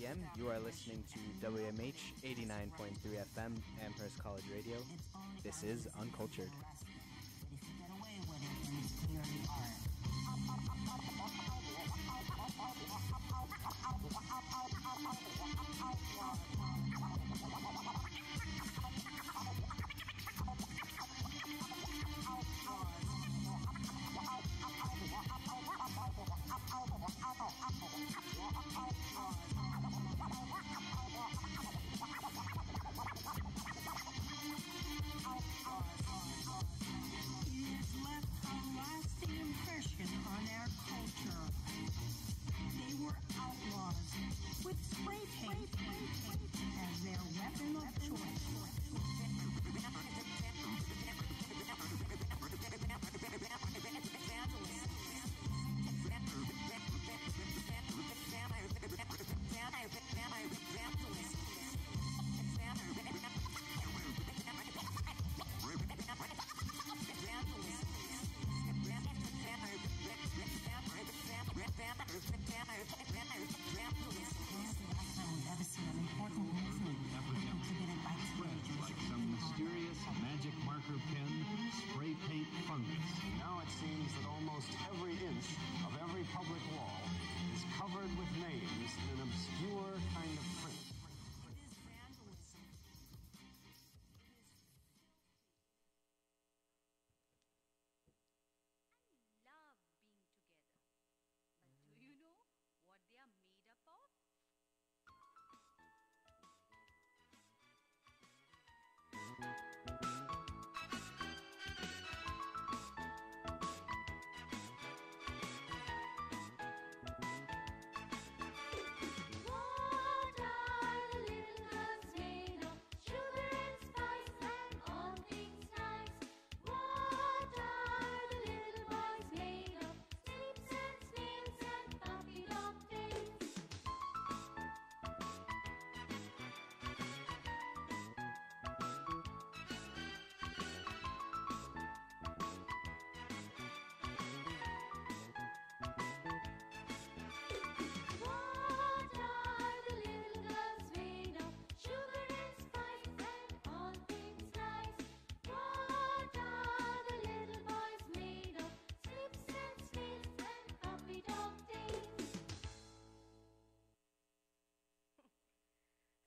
p.m. You are listening to WMH 89.3 FM, Amherst College Radio. This is Uncultured. With spray paint as their weapon of choice. Like some mysterious magic marker pen, spray paint fungus. Now it seems that almost every inch of every public wall is covered with names in an obscure kind of print. It is vandalism. I love being together. But do you know what they are made up of?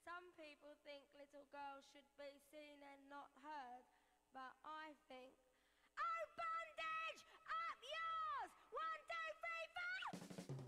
Some people think little girls should be seen and not heard, but I think, oh, bondage! Up yours! 1, 2, 3, 4!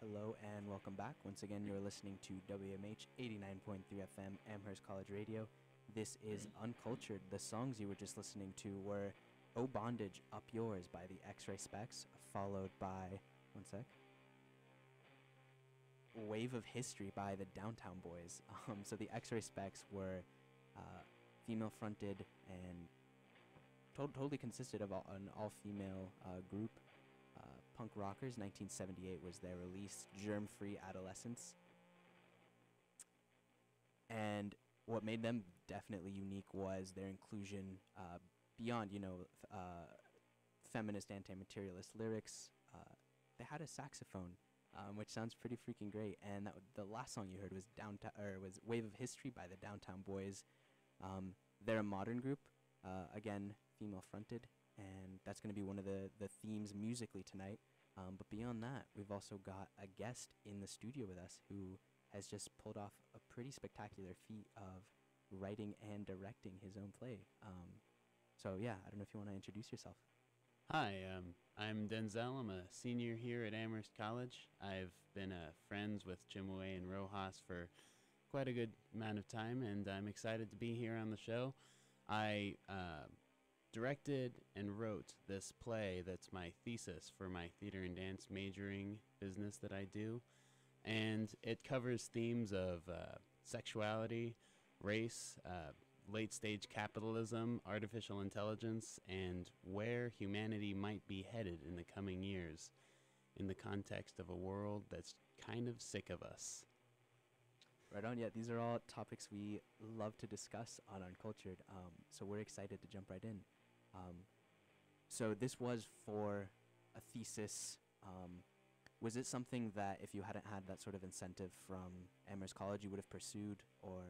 Hello and welcome back. Once again, you're listening to WMH 89.3 FM, Amherst College Radio. This is Uncultured. The songs you were just listening to were Oh Bondage, Up Yours by the X-Ray Specs, followed by, one sec, Wave of History by the Downtown Boys. So the X-Ray Specs were female-fronted and totally consisted of an all-female group. Punk Rockers, 1978 was their release, Germ-Free Adolescence. And what made them definitely unique was their inclusion beyond, feminist anti-materialist lyrics. They had a saxophone, which sounds pretty freaking great. And the last song you heard was was Wave of History by the Downtown Boys. They're a modern group, again, female-fronted, and that's going to be one of the themes musically tonight. But beyond that, we've also got a guest in the studio with us who has just pulled off a pretty spectacular feat of writing and directing his own play. So yeah, I don't know if you want to introduce yourself. Hi, I'm Denzel. I'm a senior here at Amherst College. I've been friends with Chimway and Rojas for quite a good amount of time, and I'm excited to be here on the show. I directed and wrote this play that's my thesis for my theater and dance majoring business that I do, and it covers themes of sexuality, race, late-stage capitalism, artificial intelligence, and where humanity might be headed in the coming years in the context of a world that's kind of sick of us. Right on. Yeah, these are all topics we love to discuss on Uncultured, so we're excited to jump right in. So this was for a thesis. Was it something that if you hadn't had that sort of incentive from Amherst College you would have pursued, or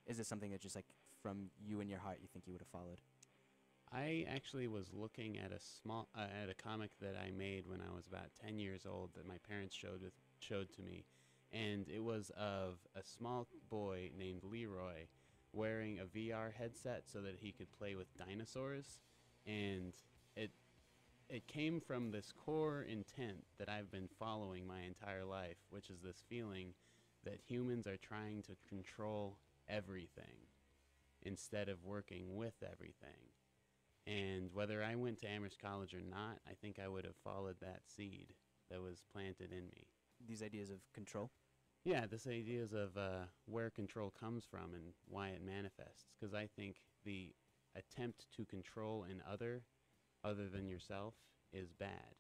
is it something that just like from you in your heart you think you would have followed? I actually was looking at at a comic that I made when I was about 10 years old that my parents showed to me, and it was of a small boy named Leroy wearing a VR headset so that he could play with dinosaurs, and it came from this core intent that I've been following my entire life, which is this feeling that humans are trying to control everything instead of working with everything. And whether I went to Amherst College or not, I think I would have followed that seed that was planted in me. These ideas of control? Yeah, this ideas of where control comes from and why it manifests. Because I think the attempt to control an other than yourself is bad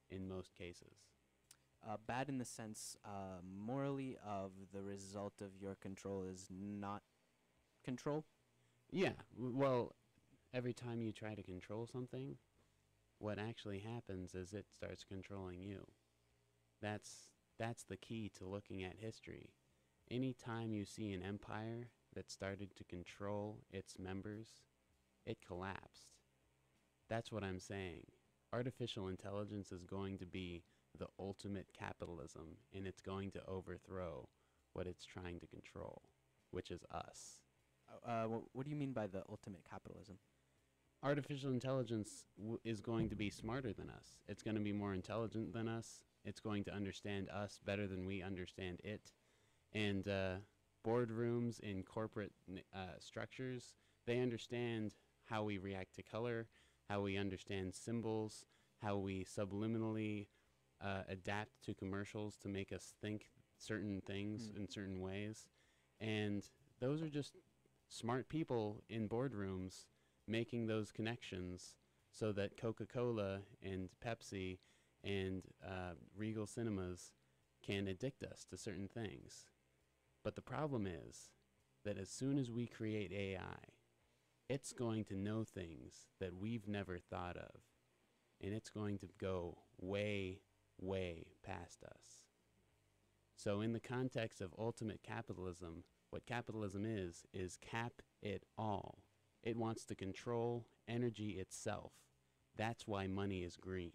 in most cases. Bad in the sense, morally, of the result of your control is not control? Yeah, well, every time you try to control something, what actually happens is it starts controlling you. That's the key to looking at history. Any time you see an empire that started to control its members, it collapsed. That's what I'm saying. Artificial intelligence is going to be the ultimate capitalism, and it's going to overthrow what it's trying to control, which is us. What do you mean by the ultimate capitalism? Artificial intelligence is going to be smarter than us. It's going to be more intelligent than us. It's going to understand us better than we understand it. And boardrooms in corporate structures, they understand how we react to color, how we understand symbols, how we subliminally adapt to commercials to make us think certain things in certain ways. And those are just smart people in boardrooms making those connections so that Coca-Cola and Pepsi and Regal Cinemas can addict us to certain things. But the problem is that as soon as we create AI, it's going to know things that we've never thought of, and it's going to go way, way past us. So in the context of ultimate capitalism, what capitalism is cap it all. It wants to control energy itself. That's why money is green.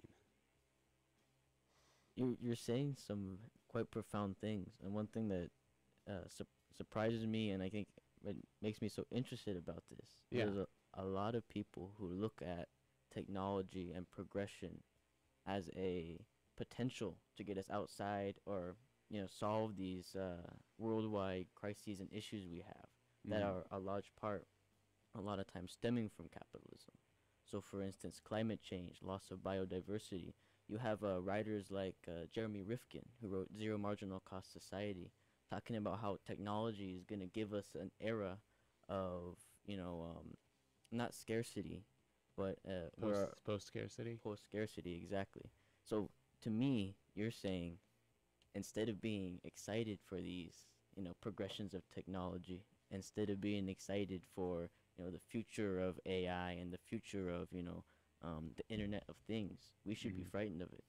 You're saying some quite profound things, and one thing that surprises me, and I think it makes me so interested about this, there's a lot of people who look at technology and progression as a potential to get us outside or solve these worldwide crises and issues we have that are a large part, a lot of times stemming from capitalism. So, for instance, climate change, loss of biodiversity. You have writers like Jeremy Rifkin, who wrote Zero Marginal Cost Society, talking about how technology is going to give us an era of, not scarcity, but Post scarcity. post scarcity, exactly. So, to me, you're saying instead of being excited for these, progressions of technology, instead of being excited for, the future of AI and the future of, the Internet of Things, we should be frightened of it.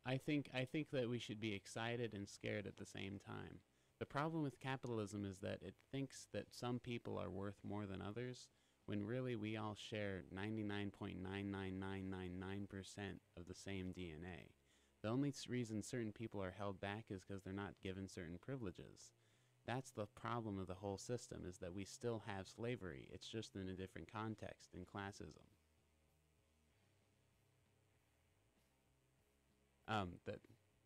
I think that we should be excited and scared at the same time. The problem with capitalism is that it thinks that some people are worth more than others, when really we all share 99.99999% of the same DNA. The only reason certain people are held back is because they're not given certain privileges. That's the problem of the whole system, is that we still have slavery. It's just in a different context, in classism.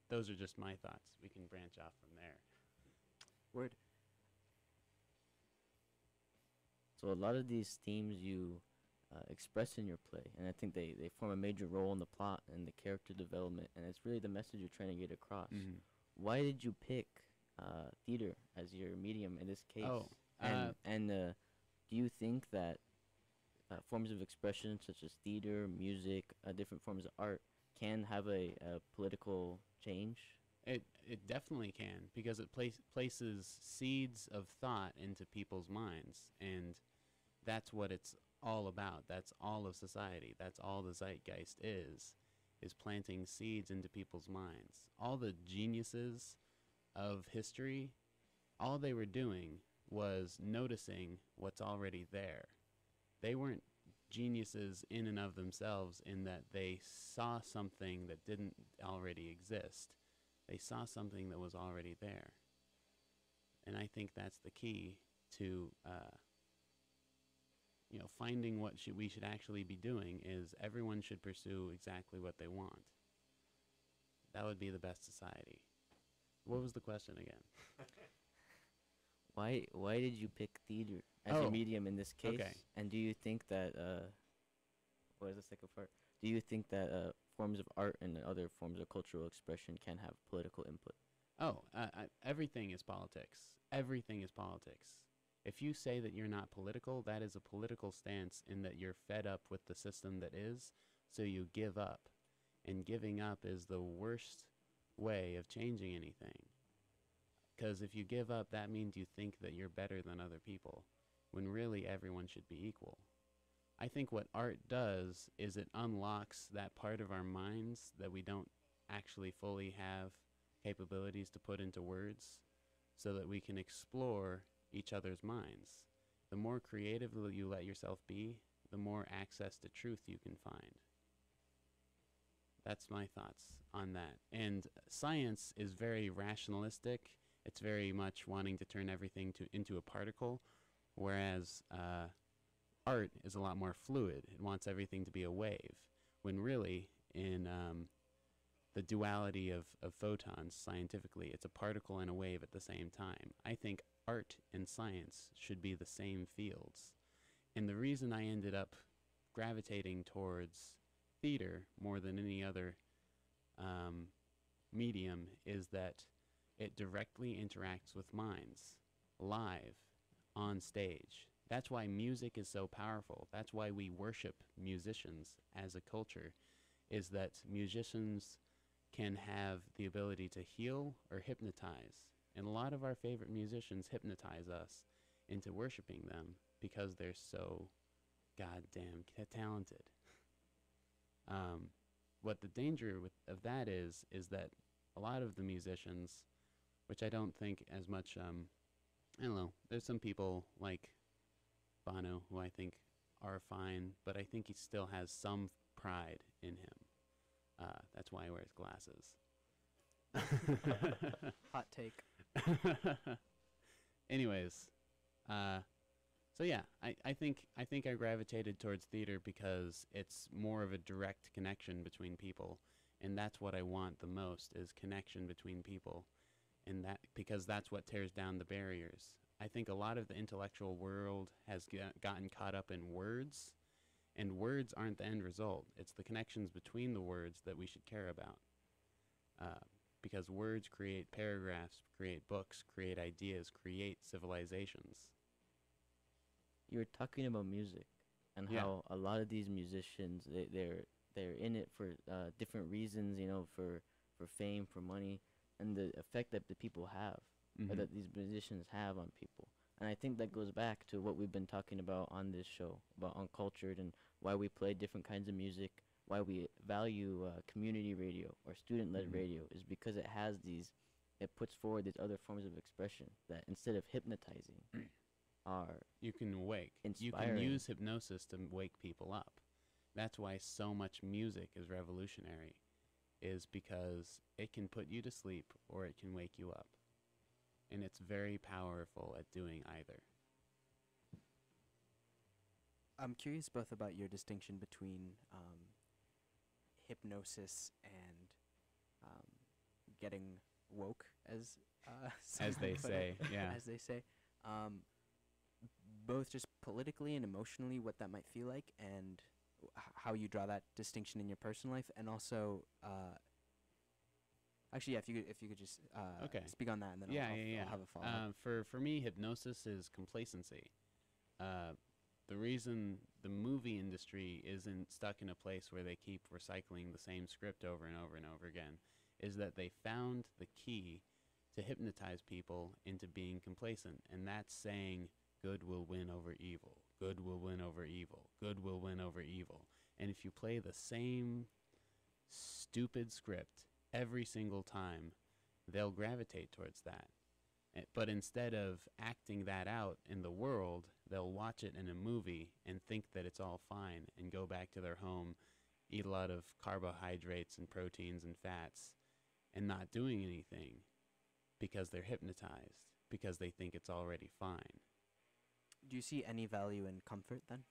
Those are just my thoughts. We can branch off from there. Word. So a lot of these themes you express in your play, and I think they form a major role in the plot and the character development, and it's really the message you're trying to get across. Why did you pick theater as your medium in this case? Oh, and do you think that forms of expression such as theater, music, different forms of art can have a political change? It definitely can, because it places seeds of thought into people's minds, and that's what it's all about. That's all of society. That's all the zeitgeist is planting seeds into people's minds. All the geniuses of history, all they were doing was noticing what's already there. They weren't geniuses in and of themselves in that they saw something that didn't already exist. They saw something that was already there. And I think that's the key to finding what we should actually be doing, is everyone should pursue exactly what they want. That would be the best society. What was the question again? Why did you pick theater as your medium in this case? Okay. And do you think that what is the second part? Do you think that forms of art and other forms of cultural expression can have political input? Everything is politics. Everything is politics. If you say that you're not political, that is a political stance, in that you're fed up with the system that is, so you give up. And giving up is the worst way of changing anything. Because if you give up, that means you think that you're better than other people, when really everyone should be equal. I think what art does is it unlocks that part of our minds that we don't actually fully have capabilities to put into words, so that we can explore each other's minds. The more creative you let yourself be, the more access to truth you can find. That's my thoughts on that. And science is very rationalistic. It's very much wanting to turn everything into a particle, whereas art is a lot more fluid. It wants everything to be a wave, when really, in the duality of photons, scientifically, it's a particle and a wave at the same time. I think art and science should be the same fields. And the reason I ended up gravitating towards theater more than any other medium is that it directly interacts with minds, live, on stage. That's why music is so powerful. That's why we worship musicians as a culture, is that musicians can have the ability to heal or hypnotize. And a lot of our favorite musicians hypnotize us into worshiping them because they're so goddamn talented. What the danger of that is that a lot of the musicians, which I don't think as much, I don't know, there's some people like Bono who I think are fine, but I think he still has some pride in him. That's why he wears glasses. Hot take. Anyways, so yeah, I think I gravitated towards theater because it's more of a direct connection between people, And that's what I want the most, is connection between people. And that, because that's what tears down the barriers. I think a lot of the intellectual world has gotten caught up in words, and words aren't the end result. It's the connections between the words that we should care about. Because words create paragraphs, create books, create ideas, create civilizations. You were talking about music and Yeah. how a lot of these musicians, they're in it for different reasons, you know, for fame, for money, and the effect that the people have, or Mhm. that these musicians have on people. And I think that goes back to what we've been talking about on this show, about Uncultured, and why we play different kinds of music, why we value community radio or student-led Mhm. radio, is because it puts forward these other forms of expression that, instead of hypnotizing, are You can wake. You can inspiring. use hypnosis to wake people up. That's why so much music is revolutionary, is because it can put you to sleep or it can wake you up. And it's very powerful at doing either. I'm curious both about your distinction between hypnosis and getting woke, as As they someone put it, say, yeah. as they say. Both just politically and emotionally, what that might feel like, and how you draw that distinction in your personal life, and also, actually, yeah, if you could just Okay. speak on that, and then Yeah, I'll, yeah, yeah. I'll have a follow up. For me, hypnosis is complacency. The reason the movie industry isn't stuck in a place where they keep recycling the same script over and over and over again is that they found the key to hypnotize people into being complacent, and that's saying good will win over evil, good will win over evil, good will win over evil. And if you play the same stupid script every single time, they'll gravitate towards that. But instead of acting that out in the world, they'll watch it in a movie and think that it's all fine and go back to their home, eat a lot of carbohydrates and proteins and fats, and not doing anything because they're hypnotized, because they think it's already fine. Do you see any value in comfort then?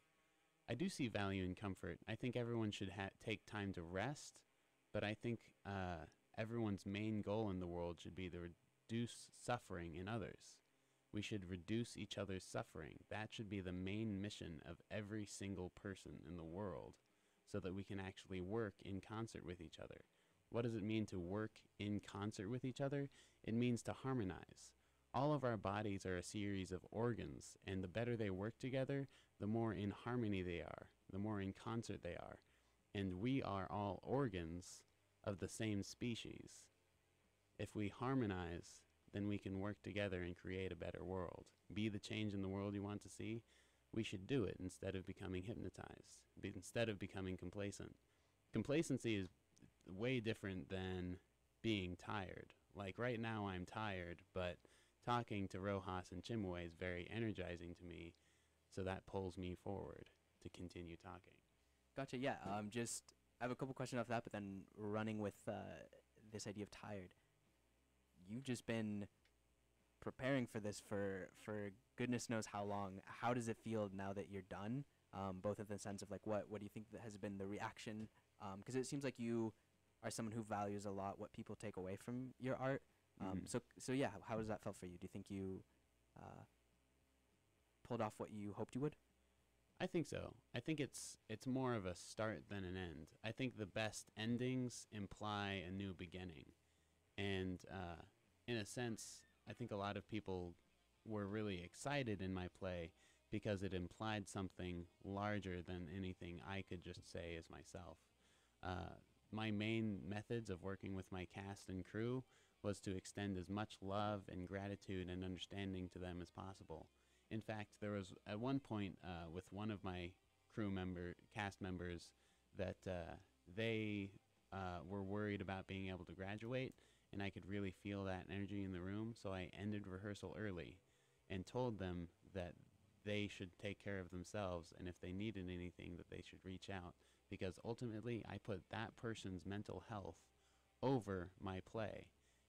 I do see value in comfort. I think everyone should take time to rest, but I think everyone's main goal in the world should be to reduce suffering in others. We should reduce each other's suffering. That should be the main mission of every single person in the world, so that we can actually work in concert with each other. What does it mean to work in concert with each other? It means to harmonize. All of our bodies are a series of organs, and the better they work together, the more in harmony they are, the more in concert they are. And we are all organs of the same species. If we harmonize, then we can work together and create a better world. Be the change in the world you want to see. We should do it instead of becoming hypnotized, instead of becoming complacent. Complacency is way different than being tired. Like right now I'm tired, but talking to Rojas and Chimway is very energizing to me, so that pulls me forward to continue talking. Gotcha. Yeah. I have a couple questions off that, but then running with this idea of tired. You've just been preparing for this for goodness knows how long. How does it feel now that you're done? Both in the sense of like what do you think that has been the reaction? Because it seems like you are someone who values a lot what people take away from your art. So yeah, how does that feel for you? Do you think you pulled off what you hoped you would? I think so. I think it's more of a start than an end. I think the best endings imply a new beginning. And in a sense, I think a lot of people were really excited in my play because it implied something larger than anything I could just say as myself. My main methods of working with my cast and crew was to extend as much love and gratitude and understanding to them as possible. In fact, there was at one point with one of my cast members, that they were worried about being able to graduate, and I could really feel that energy in the room, so I ended rehearsal early and told them that they should take care of themselves, and if they needed anything, that they should reach out, because ultimately I put that person's mental health over my play.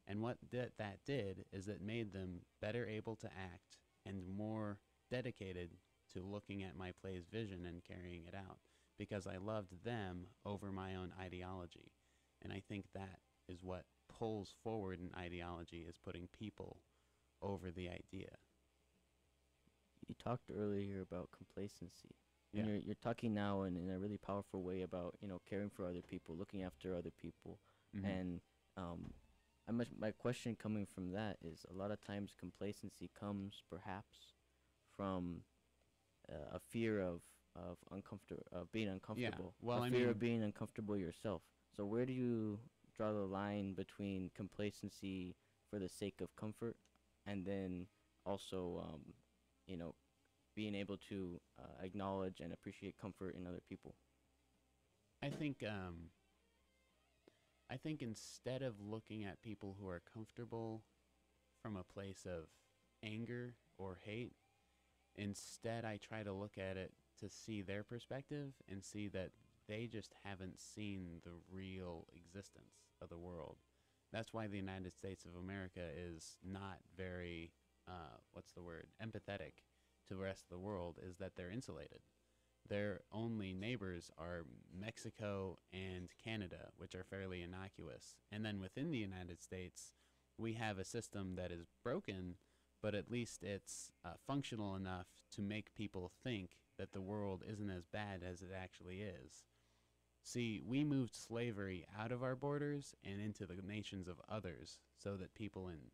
And what that did is it made them better able to act and more dedicated to looking at my play's vision and carrying it out, because I loved them over my own ideology. And I think that is what pulls forward an ideology, is putting people over the idea. You talked earlier about complacency. And Yeah. you're talking now in a really powerful way about, caring for other people, looking after other people. Mhm. And my question coming from that is, a lot of times complacency comes perhaps from a fear of being uncomfortable. Well, a I fear mean- of being uncomfortable yourself. So where do you draw the line between complacency for the sake of comfort, and then also, being able to acknowledge and appreciate comfort in other people? I think instead of looking at people who are comfortable from a place of anger or hate, instead I try to look at it to see their perspective and see that they just haven't seen the real existence of the world. That's why the United States of America is not very, empathetic to the rest of the world, is that they're insulated. Their only neighbors are Mexico and Canada, which are fairly innocuous. And then within the United States, we have a system that is broken, but at least it's functional enough to make people think that the world isn't as bad as it actually is. See, we moved slavery out of our borders and into the nations of others, so that people in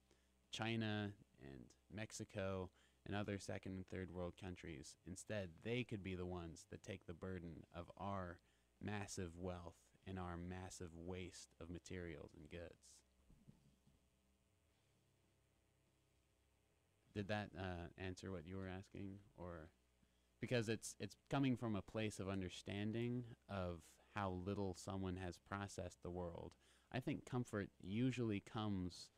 China and Mexico and other second and third world countries, instead, they could be the ones that take the burden of our massive wealth and our massive waste of materials and goods. Did that answer what you were asking? Or because it's coming from a place of understanding of how little someone has processed the world. I think comfort usually comes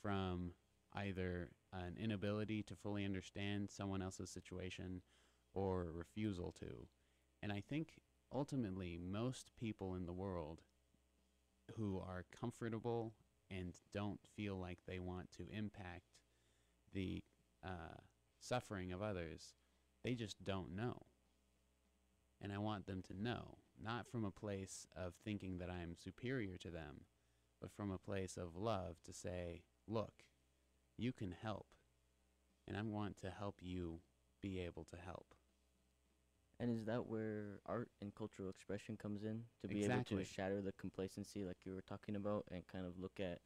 from either an inability to fully understand someone else's situation or a refusal to. And I think ultimately most people in the world who are comfortable and don't feel like they want to impact the suffering of others, they just don't know. And I want them to know, not from a place of thinking that I'm superior to them, but from a place of love to say, look, you can help, and I want to help you be able to help. And is that where art and cultural expression comes in? To be Exactly. able to shatter the complacency like you were talking about, and kind of look at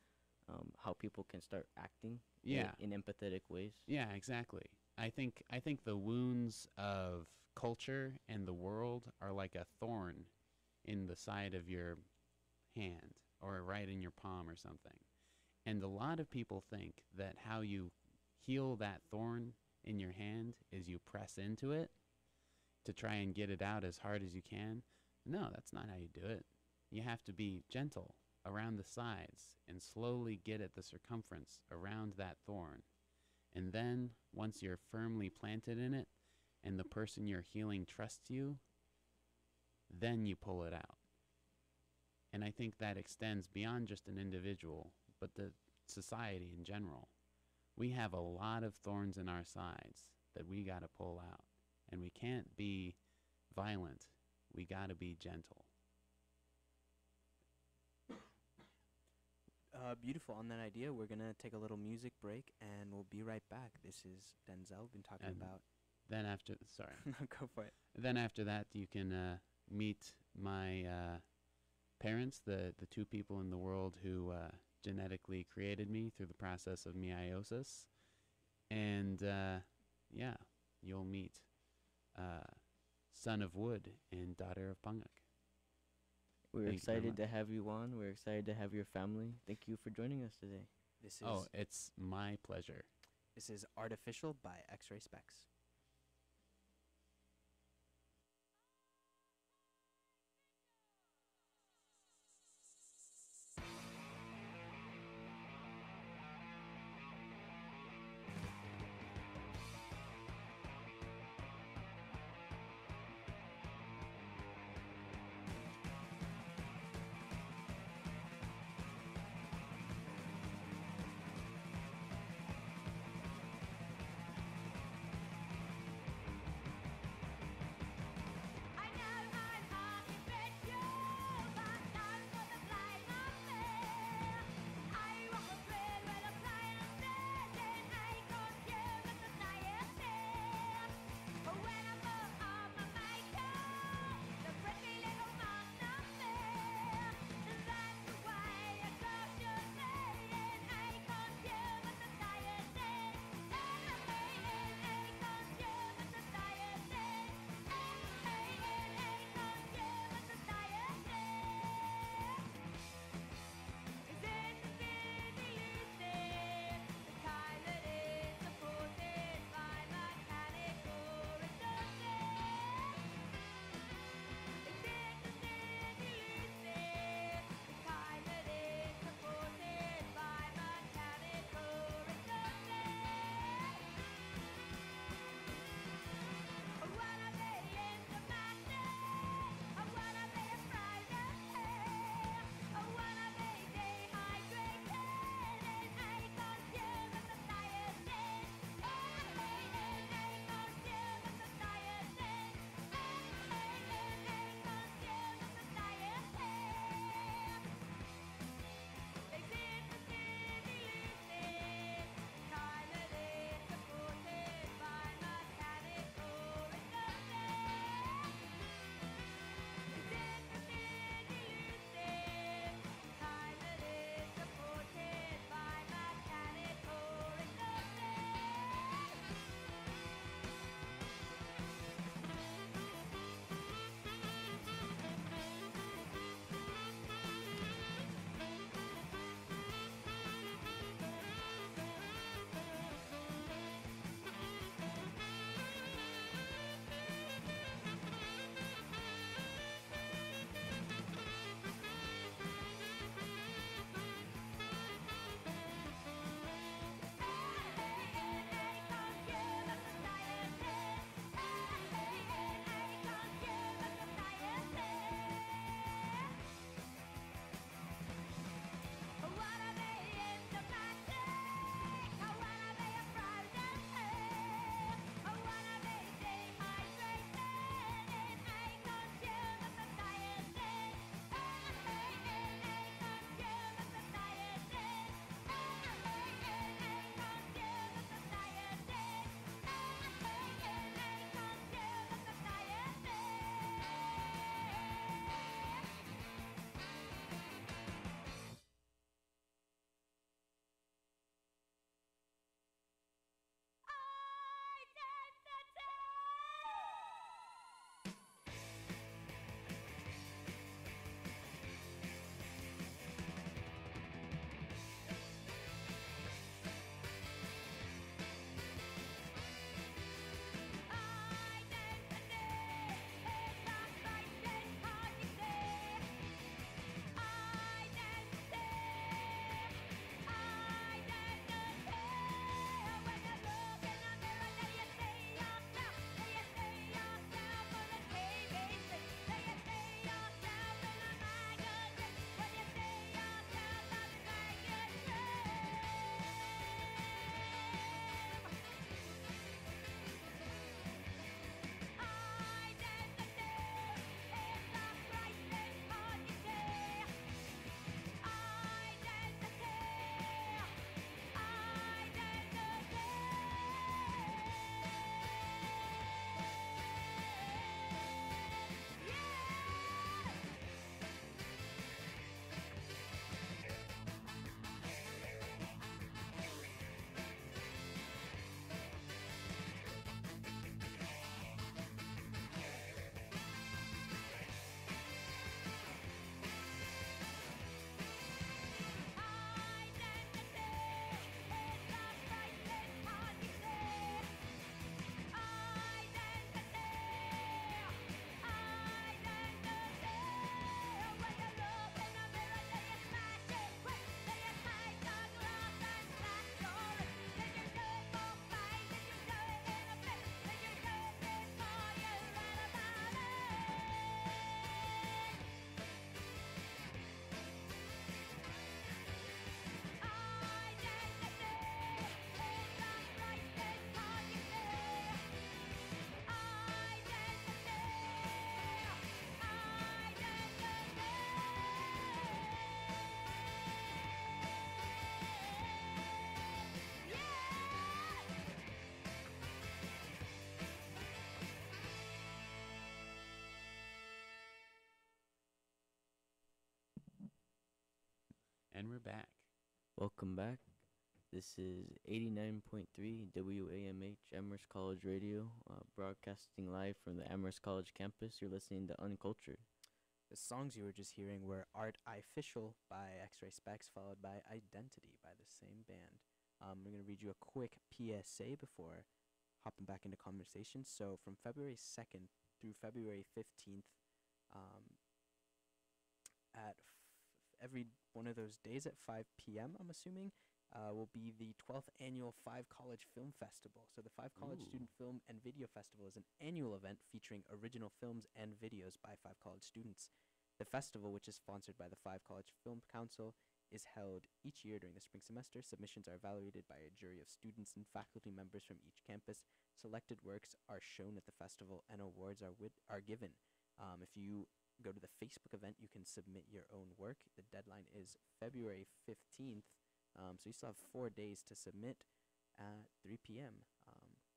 how people can start acting Yeah. in empathetic ways? Yeah, exactly. I think the wounds of culture and the world are like a thorn in the side of your hand, or right in your palm or something. And a lot of people think that how you heal that thorn in your hand is you press into it to try and get it out as hard as you can. No, that's not how you do it. You have to be gentle around the sides and slowly get at the circumference around that thorn. And then, once you're firmly planted in it and the person you're healing trusts you, then you pull it out. And I think that extends beyond just an individual, but the society in general. We have a lot of thorns in our sides that we got to pull out. And we can't be violent. We got to be gentle. Beautiful. On that idea, we're going to take a little music break, and we'll be right back. This is Denzel. Been talking And about... Then after, sorry. Go for it. Then after that, you can meet my parents, the two people in the world who genetically created me through the process of meiosis. And yeah, you'll meet son of wood and daughter of Pangak. We're Thank you very excited to much. have you on. We're excited to have your family. Thank you for joining us today. This is Oh, it's my pleasure. this is Artificial by X-Ray Specs. And we're back. Welcome back. This is 89.3 WAMH Amherst College Radio, broadcasting live from the Amherst College campus. You're listening to Uncultured. The songs you were just hearing were Art I Official by X-Ray Specs, followed by Identity by the same band. I'm going to read you a quick PSA before hopping back into conversation. So from February 2nd through February 15th, at every one of those days at 5 p.m., I'm assuming, will be the 12th annual Five College Film Festival. So the Five College Ooh. Student Film and Video Festival is an annual event featuring original films and videos by Five College students. The festival, which is sponsored by the Five College Film Council, is held each year during the spring semester. Submissions are evaluated by a jury of students and faculty members from each campus. Selected works are shown at the festival, and awards are given. If you go to the Facebook event, you can submit your own work. The deadline is February 15th. So you still have 4 days to submit at 3 p.m.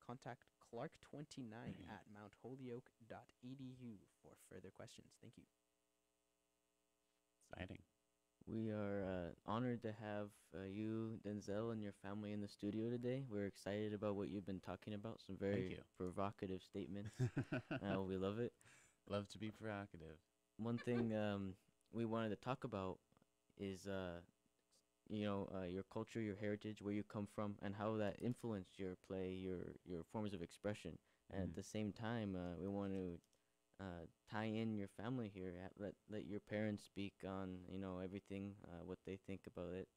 Contact Clark29 at mountholyoke.edu for further questions. Thank you. Exciting. We are honored to have you, Denzel, and your family in the studio today. We're excited about what you've been talking about. Some very you. provocative statements. We love it. Love to be provocative. One thing we wanted to talk about is, your culture, your heritage, where you come from, and how that influenced your play, your forms of expression. And at the same time, we want to tie in your family here. Let your parents speak on everything, what they think about it.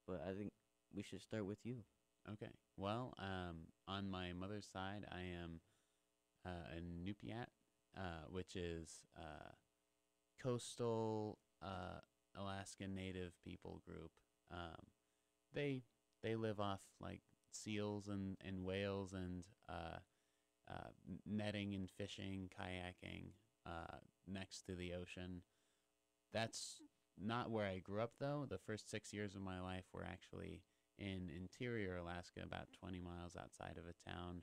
But I think we should start with you. Okay. Well, on my mother's side, I am a Nupiat, which is coastal Alaskan Native people group. They live off like seals and whales and netting and fishing, kayaking next to the ocean. That's not where I grew up, though. The first 6 years of my life were actually in interior Alaska, about 20 miles outside of a town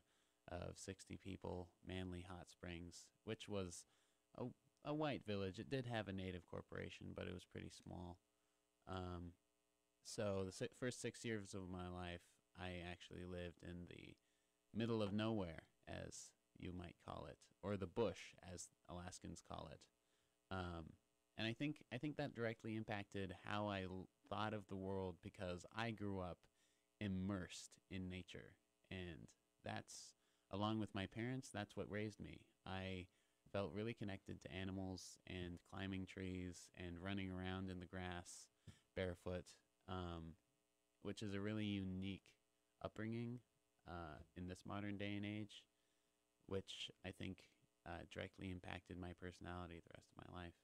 of 60 people, Manly Hot Springs, which was a white village. It did have a native corporation, but it was pretty small. So the first 6 years of my life, I actually lived in the middle of nowhere, as you might call it, or the bush, as Alaskans call it. And I think that directly impacted how I thought of the world, because I grew up immersed in nature, and that's, along with my parents, that's what raised me. I felt really connected to animals and climbing trees and running around in the grass barefoot, which is a really unique upbringing in this modern day and age, which I think directly impacted my personality the rest of my life.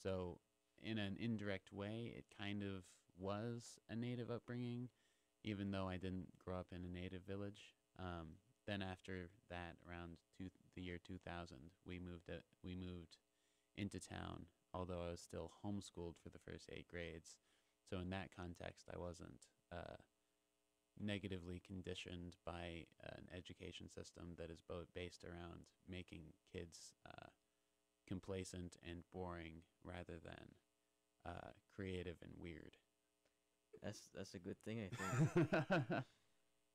So in an indirect way, it kind of was a native upbringing, even though I didn't grow up in a native village. Then after that, around the year 2000, we moved into town, although I was still homeschooled for the first 8 grades. So in that context, I wasn't negatively conditioned by an education system that is based around making kids complacent and boring rather than creative and weird. That's a good thing, I think.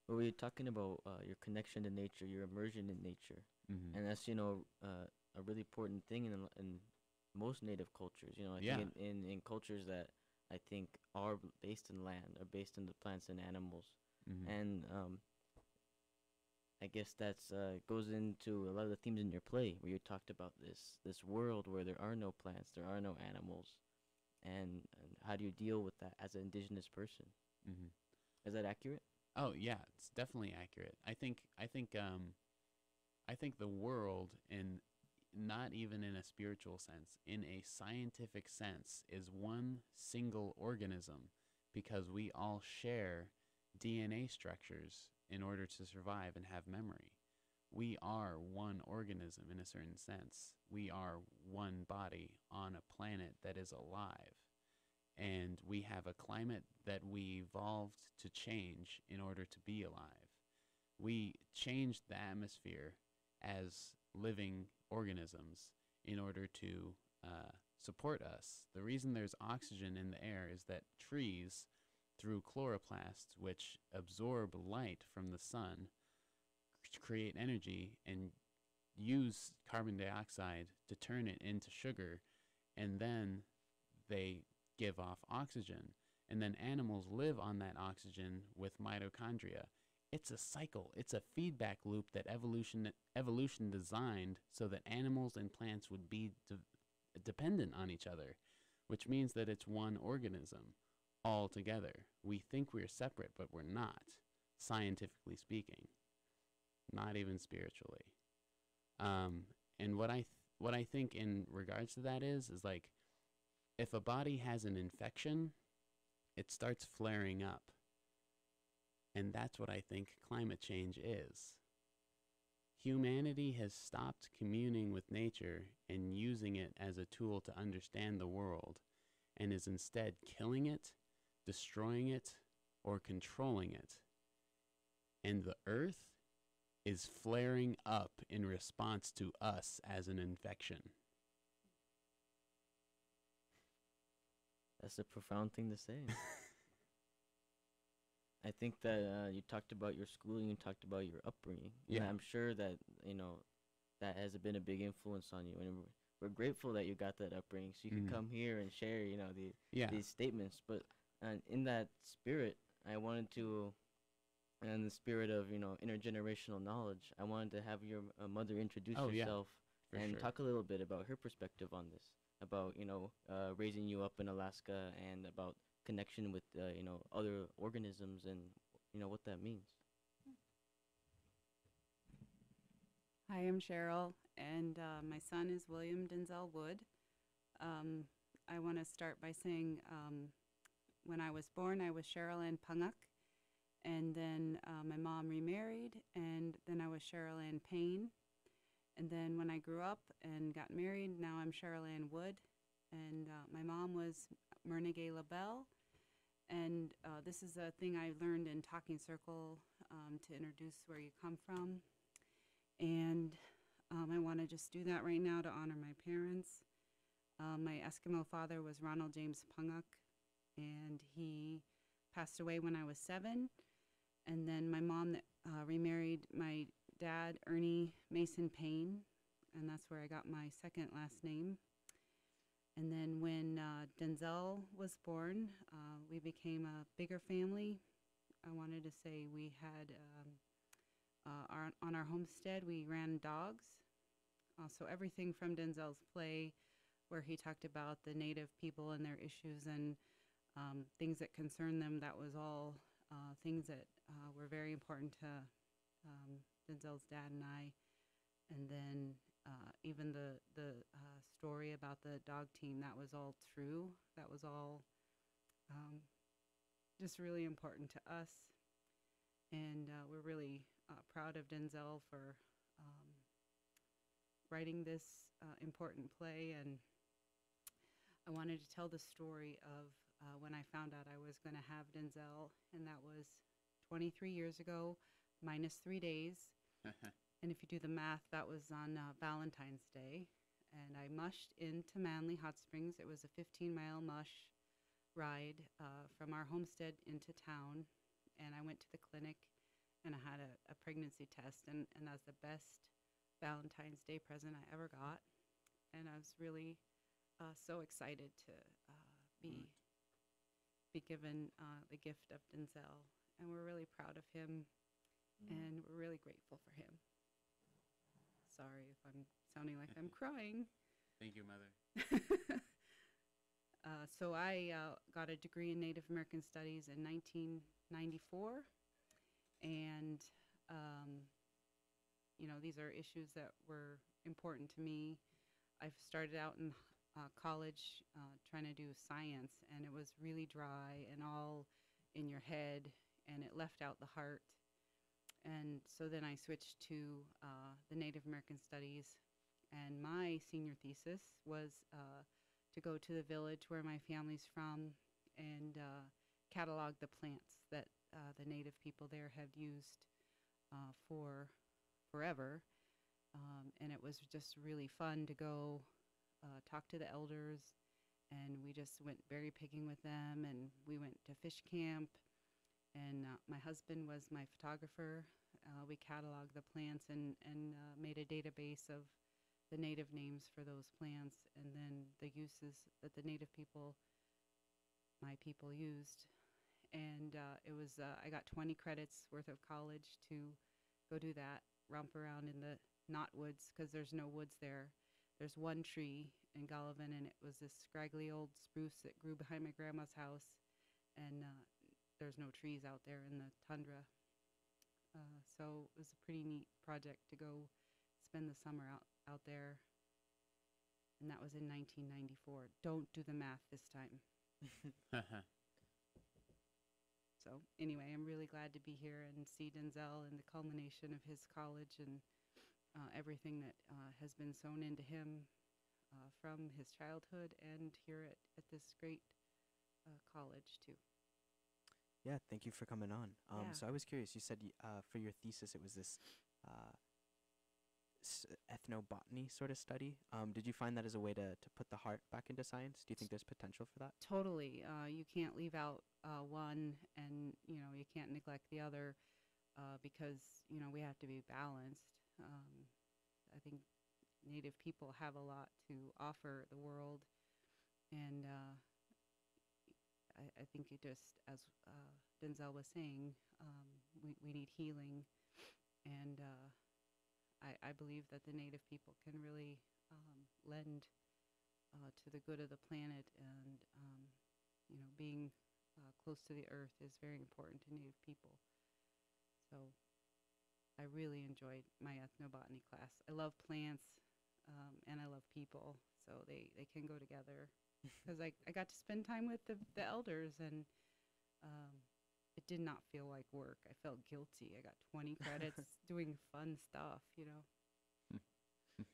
But we're talking about your connection to nature, your immersion in nature, and that's a really important thing in most native cultures. I think in cultures that I think are based in land, are based in the plants and animals, and I guess that's goes into a lot of the themes in your play, where you talked about this world where there are no plants, there are no animals, and how do you deal with that as an indigenous person? Is that accurate? Oh yeah, it's definitely accurate. I think the world, in not even in a spiritual sense, in a scientific sense, is one single organism, because we all share DNA structures in order to survive and have memory. We are one organism in a certain sense. We are one body on a planet that is alive. And we have a climate that we evolved to change in order to be alive. We changed the atmosphere as living organisms in order to support us. The reason there's oxygen in the air is that trees, through chloroplasts, which absorb light from the sun, create energy and use carbon dioxide to turn it into sugar, and then they give off oxygen. And then animals live on that oxygen with mitochondria. It's a cycle. It's a feedback loop that evolution designed so that animals and plants would be dependent on each other, which means that it's one organism all together. We think we're separate, but we're not, scientifically speaking, not even spiritually. And what I think in regards to that is like, if a body has an infection, it starts flaring up. And that's what I think climate change is. Humanity has stopped communing with nature and using it as a tool to understand the world, and is instead killing it, destroying it, or controlling it. And the earth is flaring up in response to us as an infection. That's a profound thing to say. I think that you talked about your schooling, you talked about your upbringing. And Yeah. I'm sure that, that has been a big influence on you. And we're grateful that you got that upbringing so you can come here and share, these statements. But in that spirit, I wanted to, in the spirit of, intergenerational knowledge, I wanted to have your mother introduce herself for and sure. talk a little bit about her perspective on this, about, raising you up in Alaska and about connection with, other organisms and, what that means. Hi, I'm Cheryl, and my son is William Denzel Wood. I want to start by saying when I was born, I was Cheryl Ann Punguk, and then my mom remarried, and then I was Cheryl Ann Payne. And then when I grew up and got married, now I'm Cheryl Ann Wood, and my mom was Myrna Gay LaBelle. And this is a thing I learned in Talking Circle to introduce where you come from. And I want to just do that right now to honor my parents. My Eskimo father was Ronald James Punguk, and he passed away when I was 7. And then my mom that remarried my dad, Ernie Mason Payne, and that's where I got my second last name. And then when Denzel was born, we became a bigger family. I wanted to say we had, on our homestead, we ran dogs. So everything from Denzel's play, where he talked about the native people and their issues and things that concern them, that was all things that were very important to Denzel's dad and I. And then even the story about the dog team, that was all true. That was all just really important to us. And we're really proud of Denzel for writing this important play. And I wanted to tell the story of when I found out I was going to have Denzel, and that was 23 years ago, minus 3 days. And if you do the math, that was on Valentine's Day. And I mushed into Manly Hot Springs. It was a 15-mile mush ride from our homestead into town. And I went to the clinic, and I had a pregnancy test. And that was the best Valentine's Day present I ever got. And I was really so excited to be given the gift of Denzel. And we're really proud of him, and we're really grateful for him. Sorry if I'm sounding like I'm crying. Thank you, Mother. So I got a degree in Native American Studies in 1994, and these are issues that were important to me. I've started out in college trying to do science, and it was really dry and all in your head, and it left out the heart. And so then I switched to the Native American Studies, and my senior thesis was to go to the village where my family's from and catalog the plants that the Native people there have used for forever. And it was just really fun to go talked to the elders, and we just went berry picking with them, and we went to fish camp. And my husband was my photographer. We cataloged the plants and made a database of the native names for those plants, and then the uses that the native people, my people, used. And it was I got 20 credits worth of college to go do that, romp around in the not woods, because there's no woods there. There's one tree in Gallivan, and it was this scraggly old spruce that grew behind my grandma's house, and there's no trees out there in the tundra. So it was a pretty neat project to go spend the summer out there, and that was in 1994. Don't do the math this time. So anyway, I'm really glad to be here and see Denzel and the culmination of his college and everything that has been sown into him from his childhood and here at this great college too. Yeah, thank you for coming on. Yeah. So I was curious. You said for your thesis it was this ethnobotany sort of study. Did you find that as a way to put the heart back into science? Do you think there's potential for that? Totally. You can't leave out one, and you can't neglect the other because we have to be balanced. I think Native people have a lot to offer the world, and I think it just, as Denzel was saying, we need healing, and I believe that the Native people can really lend to the good of the planet, and being close to the earth is very important to Native people. So I really enjoyed my ethnobotany class. I love plants, and I love people, so they can go together. Because I got to spend time with the elders, and it did not feel like work. I felt guilty. I got 20 credits doing fun stuff,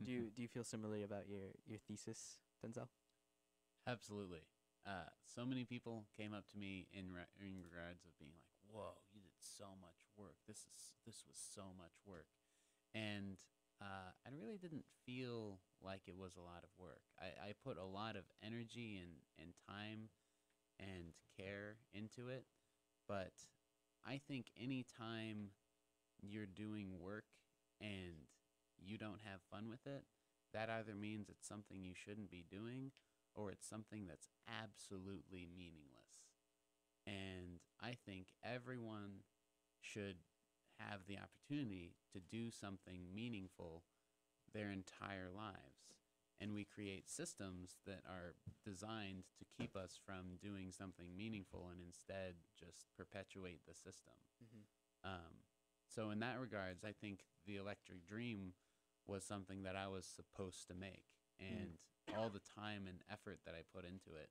Do you feel similarly about your thesis, Denzel? Absolutely. So many people came up to me in regards of being like, "Whoa, you did so much work. This was so much work," and I really didn't feel like it was a lot of work. I put a lot of energy and time and care into it, but I think any time you're doing work and you don't have fun with it, that either means it's something you shouldn't be doing or it's something that's absolutely meaningless. And I think everyone should have the opportunity to do something meaningful their entire lives. And we create systems that are designed to keep us from doing something meaningful and instead just perpetuate the system. So in that regards, I think the Electric Dream was something that I was supposed to make. And all the time and effort that I put into it,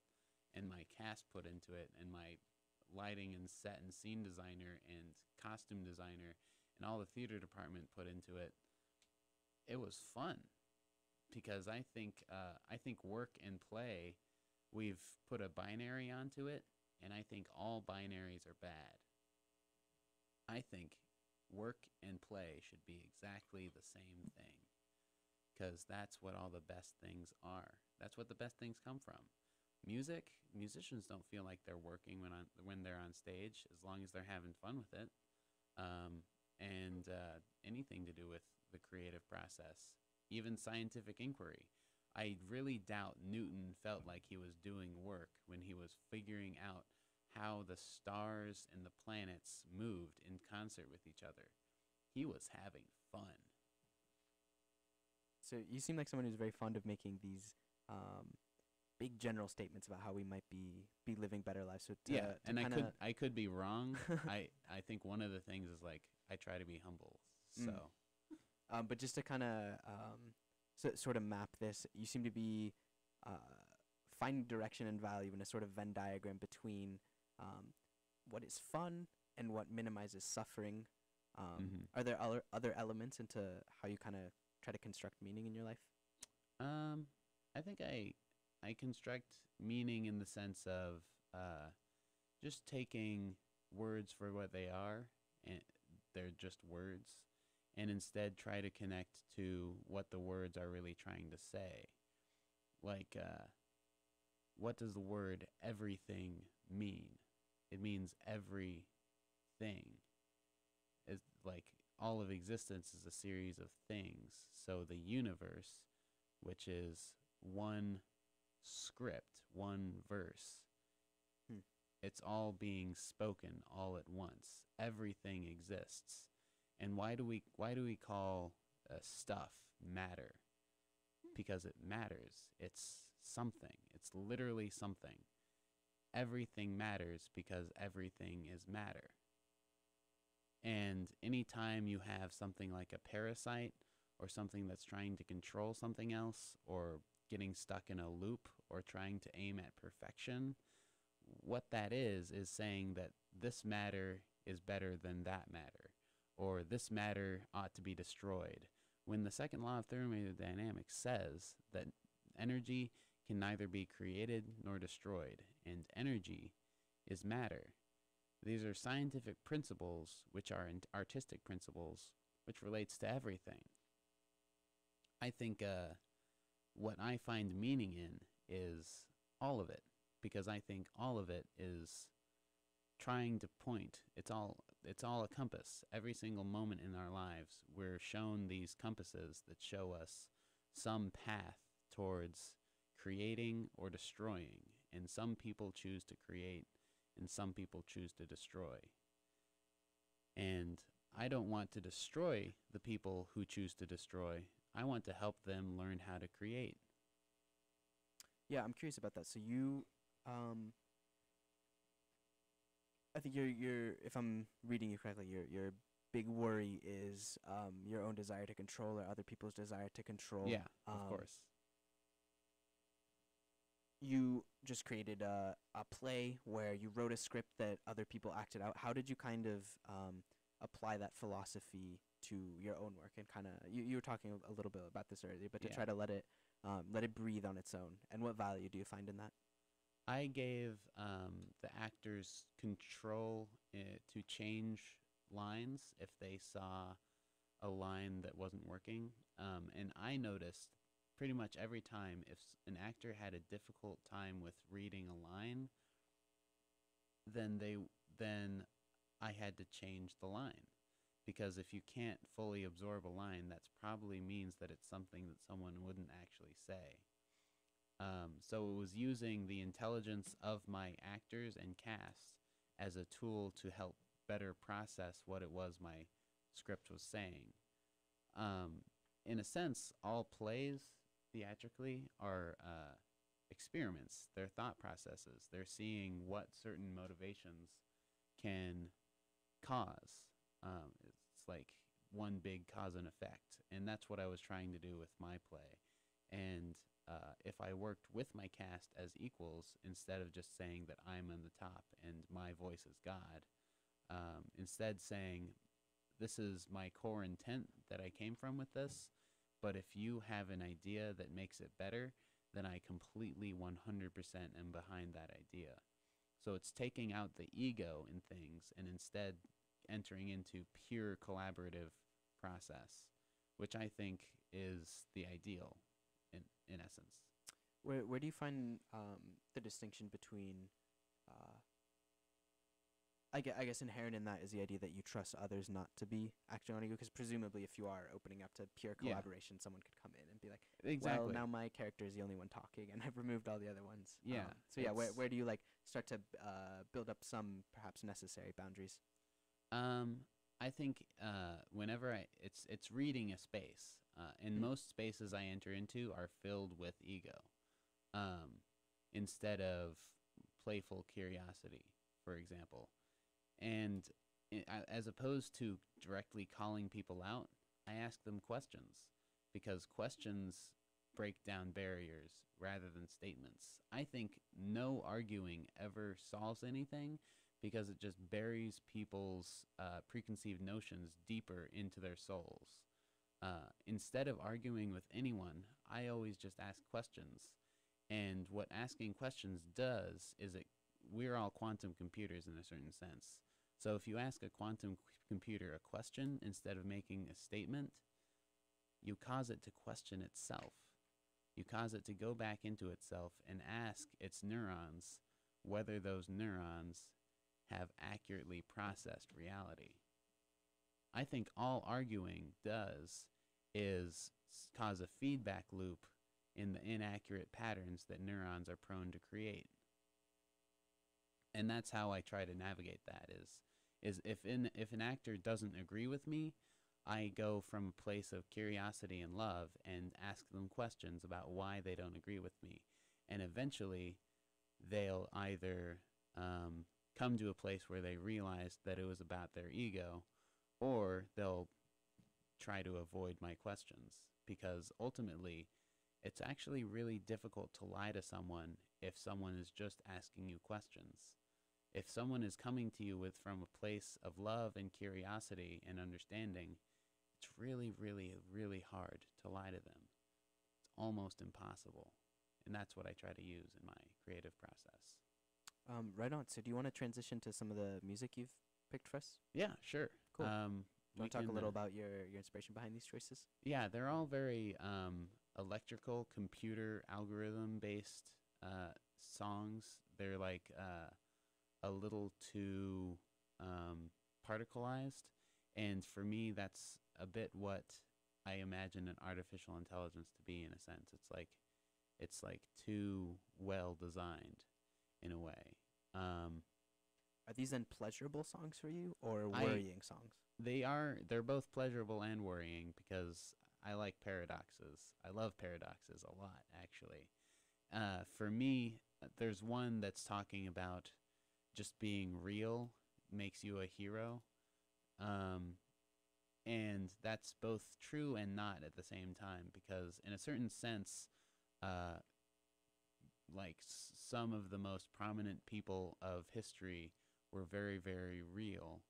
and my cast put into it, and my lighting and set and scene designer and costume designer and all the theater department put into it, it was fun. Because I think work and play, we've put a binary onto it, and I think all binaries are bad. I think work and play should be exactly the same thing, because that's what all the best things are. That's what the best things come from. Musicians don't feel like they're working when they're on stage, as long as they're having fun with it, and anything to do with the creative process. Even scientific inquiry. I really doubt Newton felt like he was doing work when he was figuring out how the stars and the planets moved in concert with each other. He was having fun. So you seem like someone who's very fond of making these big general statements about how we might be living better lives. So and I could be wrong. I think one of the things is like I try to be humble. So. But just to kind of sort of map this, you seem to be finding direction and value in a sort of Venn diagram between what is fun and what minimizes suffering. Are there other elements into how you kind of try to construct meaning in your life? I think I construct meaning in the sense of just taking words for what they are, and they're just words, and instead try to connect to what the words are really trying to say. like, what does the word everything mean? It means everything. It's like all of existence is a series of things. So the universe, which is one script, one verse, it's all being spoken all at once. Everything exists. And why do we call stuff matter? Because it matters. It's something. It's literally something. Everything matters because everything is matter. And anytime you have something like a parasite or something that's trying to control something else or getting stuck in a loop or trying to aim at perfection, what that is saying that this matter is better than that matter, or this matter ought to be destroyed. When the second law of thermodynamics says that energy can neither be created nor destroyed, and energy is matter. These are scientific principles, which are artistic principles, which relates to everything. I think what I find meaning in is all of it, because I think all of it is trying to point. It's all a compass. Every single moment in our lives, we're shown these compasses that show us some path towards creating or destroying, and some people choose to create and some people choose to destroy. And I don't want to destroy the people who choose to destroy. I want to help them learn how to create. Yeah, I'm curious about that. So you, I think you're, if I'm reading you correctly, your big worry is your own desire to control or other people's desire to control. Yeah, of course. You just created a play where you wrote a script that other people acted out. How did you kind of apply that philosophy to your own work? And kind of, you were talking a little bit about this earlier, but to try to let it breathe on its own. And what value do you find in that? I gave the actors control to change lines if they saw a line that wasn't working. And I noticed pretty much every time if an actor had a difficult time with reading a line, then I had to change the line. Because if you can't fully absorb a line, that probably means that it's something that someone wouldn't actually say. So it was using the intelligence of my actors and cast as a tool to help better process what it was my script was saying. In a sense, all plays theatrically are experiments. They're thought processes. They're seeing what certain motivations can cause. It's like one big cause and effect. And that's what I was trying to do with my play. And if I worked with my cast as equals, instead of just saying that I'm on the top and my voice is God, instead saying, this is my core intent that I came from with this, but if you have an idea that makes it better, then I completely 100% am behind that idea. So it's taking out the ego in things and instead entering into pure collaborative process, which I think is the ideal in essence. Where do you find the distinction between I guess inherent in that is the idea that you trust others not to be acting on ego, because presumably if you are opening up to pure collaboration, someone could come in and be like, exactly, well, now my character is the only one talking and I've removed all the other ones. Yeah. So yeah, where do you like start to build up some perhaps necessary boundaries? I think whenever it's reading a space, and most spaces I enter into are filled with ego, instead of playful curiosity, for example. And as opposed to directly calling people out, I ask them questions, because questions break down barriers rather than statements. I think no arguing ever solves anything, because it just buries people's preconceived notions deeper into their souls. Instead of arguing with anyone, I always just ask questions. And what asking questions does is we're all quantum computers in a certain sense. So if you ask a quantum computer a question instead of making a statement, you cause it to question itself. You cause it to go back into itself and ask its neurons whether those neurons have accurately processed reality. I think all arguing does is cause a feedback loop in the inaccurate patterns that neurons are prone to create. And that's how I try to navigate that is if an actor doesn't agree with me, I go from a place of curiosity and love and ask them questions about why they don't agree with me. And eventually, they'll either come to a place where they realize that it was about their ego, or they'll try to avoid my questions. Because ultimately, it's actually really difficult to lie to someone if someone is just asking you questions. If someone is coming to you from a place of love and curiosity and understanding, it's really, really, really hard to lie to them. It's almost impossible. And that's what I try to use in my creative process. Right on. So do you want to transition to some of the music you've picked for us? Yeah, sure. Cool. We Want to talk a can, little about your inspiration behind these choices? Yeah, they're all very electrical, computer, algorithm-based songs. They're like a little too particleized. And for me, that's a bit what I imagine an artificial intelligence to be in a sense. It's like too well designed in a way. Are these then pleasurable songs for you or worrying songs? They're both pleasurable and worrying because I like paradoxes. I love paradoxes a lot, actually. For me, there's one that's talking about just being real makes you a hero. And that's both true and not at the same time, because in a certain sense, some of the most prominent people of history were very, very real,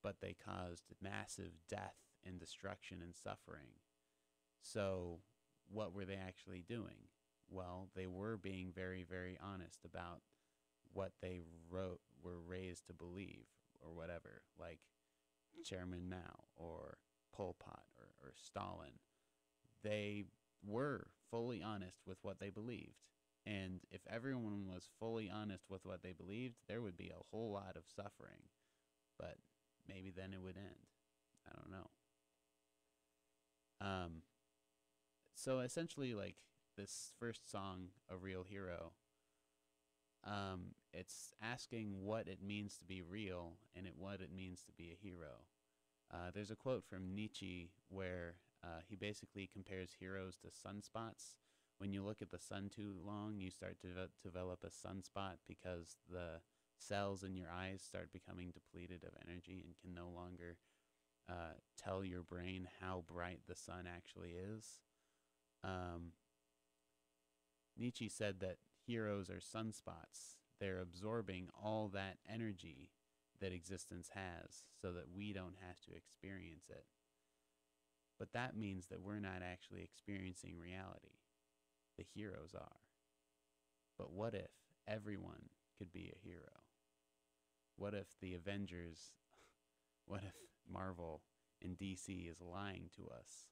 but they caused massive death and destruction and suffering. So what were they actually doing? Well, they were being very, very honest about what they were raised to believe or whatever, like Chairman Mao or Pol Pot or Stalin. They were fully honest with what they believed. And if everyone was fully honest with what they believed, there would be a whole lot of suffering. But maybe then it would end. I don't know. So essentially, like this first song, A Real Hero, it's asking what it means to be real and what it means to be a hero. There's a quote from Nietzsche where he basically compares heroes to sunspots. When you look at the sun too long, you start to develop a sunspot because the cells in your eyes start becoming depleted of energy and can no longer tell your brain how bright the sun actually is. Nietzsche said that heroes are sunspots. They're absorbing all that energy that existence has so that we don't have to experience it. But that means that we're not actually experiencing reality. The heroes are. But what if everyone could be a hero? What if the Avengers, what if Marvel and DC is lying to us?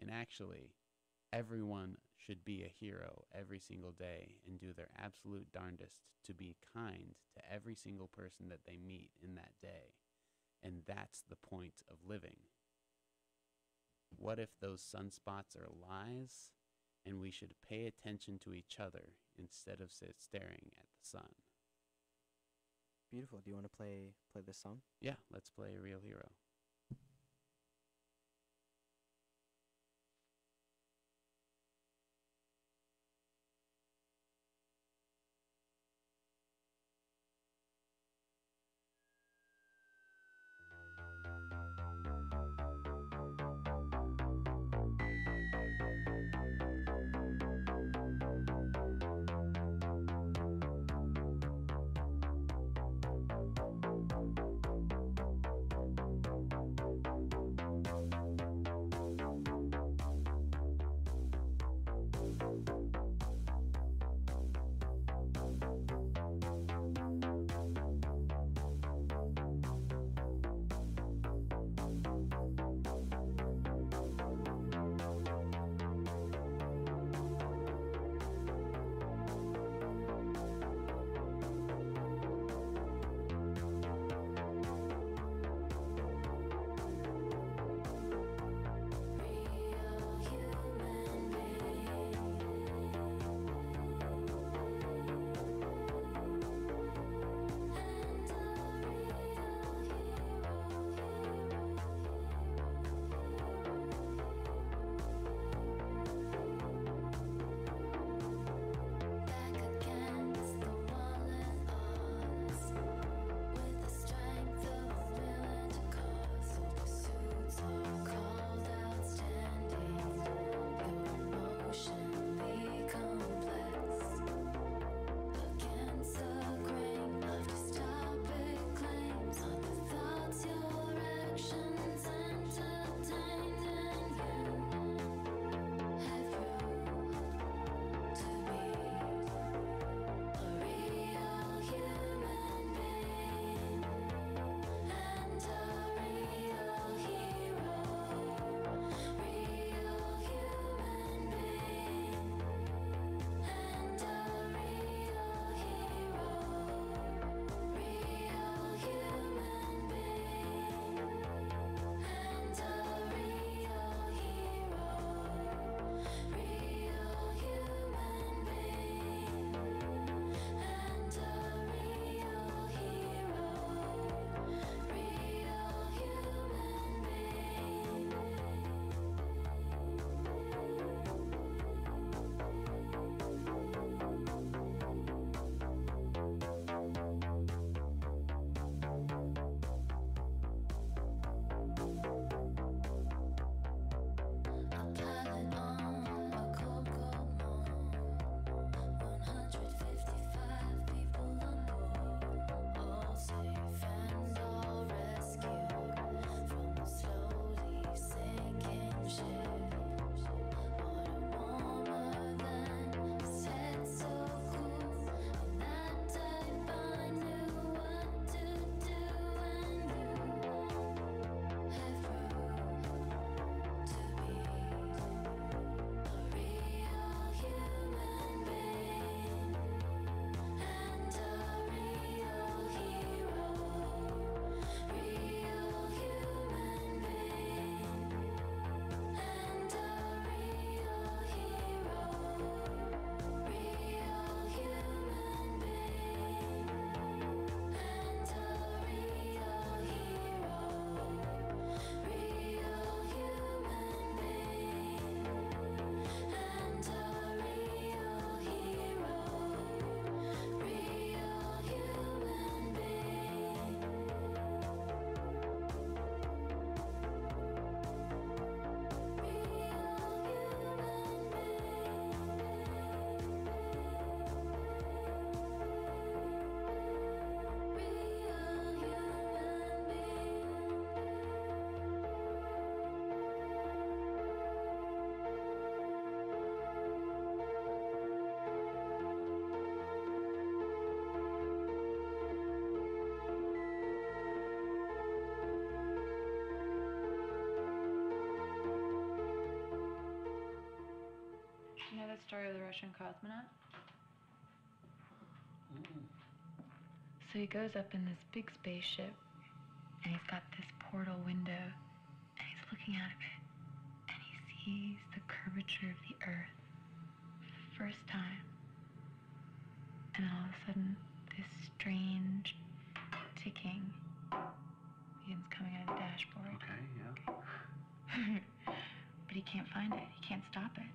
And actually, everyone should be a hero every single day and do their absolute darndest to be kind to every single person that they meet in that day. And that's the point of living. What if those sunspots are lies and we should pay attention to each other instead of staring at the sun? Beautiful. Do you want to play this song? Yeah, let's play A Real Hero. the story of the Russian cosmonaut? So he goes up in this big spaceship, and he's got this portal window, and he's looking out of it, and he sees the curvature of the Earth for the first time. And all of a sudden, this strange ticking begins coming out of the dashboard. Okay, yeah. But he can't find it. He can't stop it.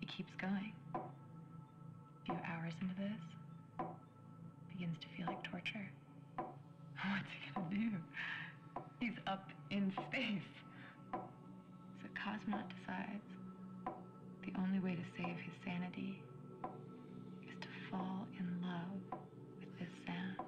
It keeps going. A few hours into this, begins to feel like torture. What's he gonna do? He's up in space. So Cosmonaut decides the only way to save his sanity is to fall in love with this sound.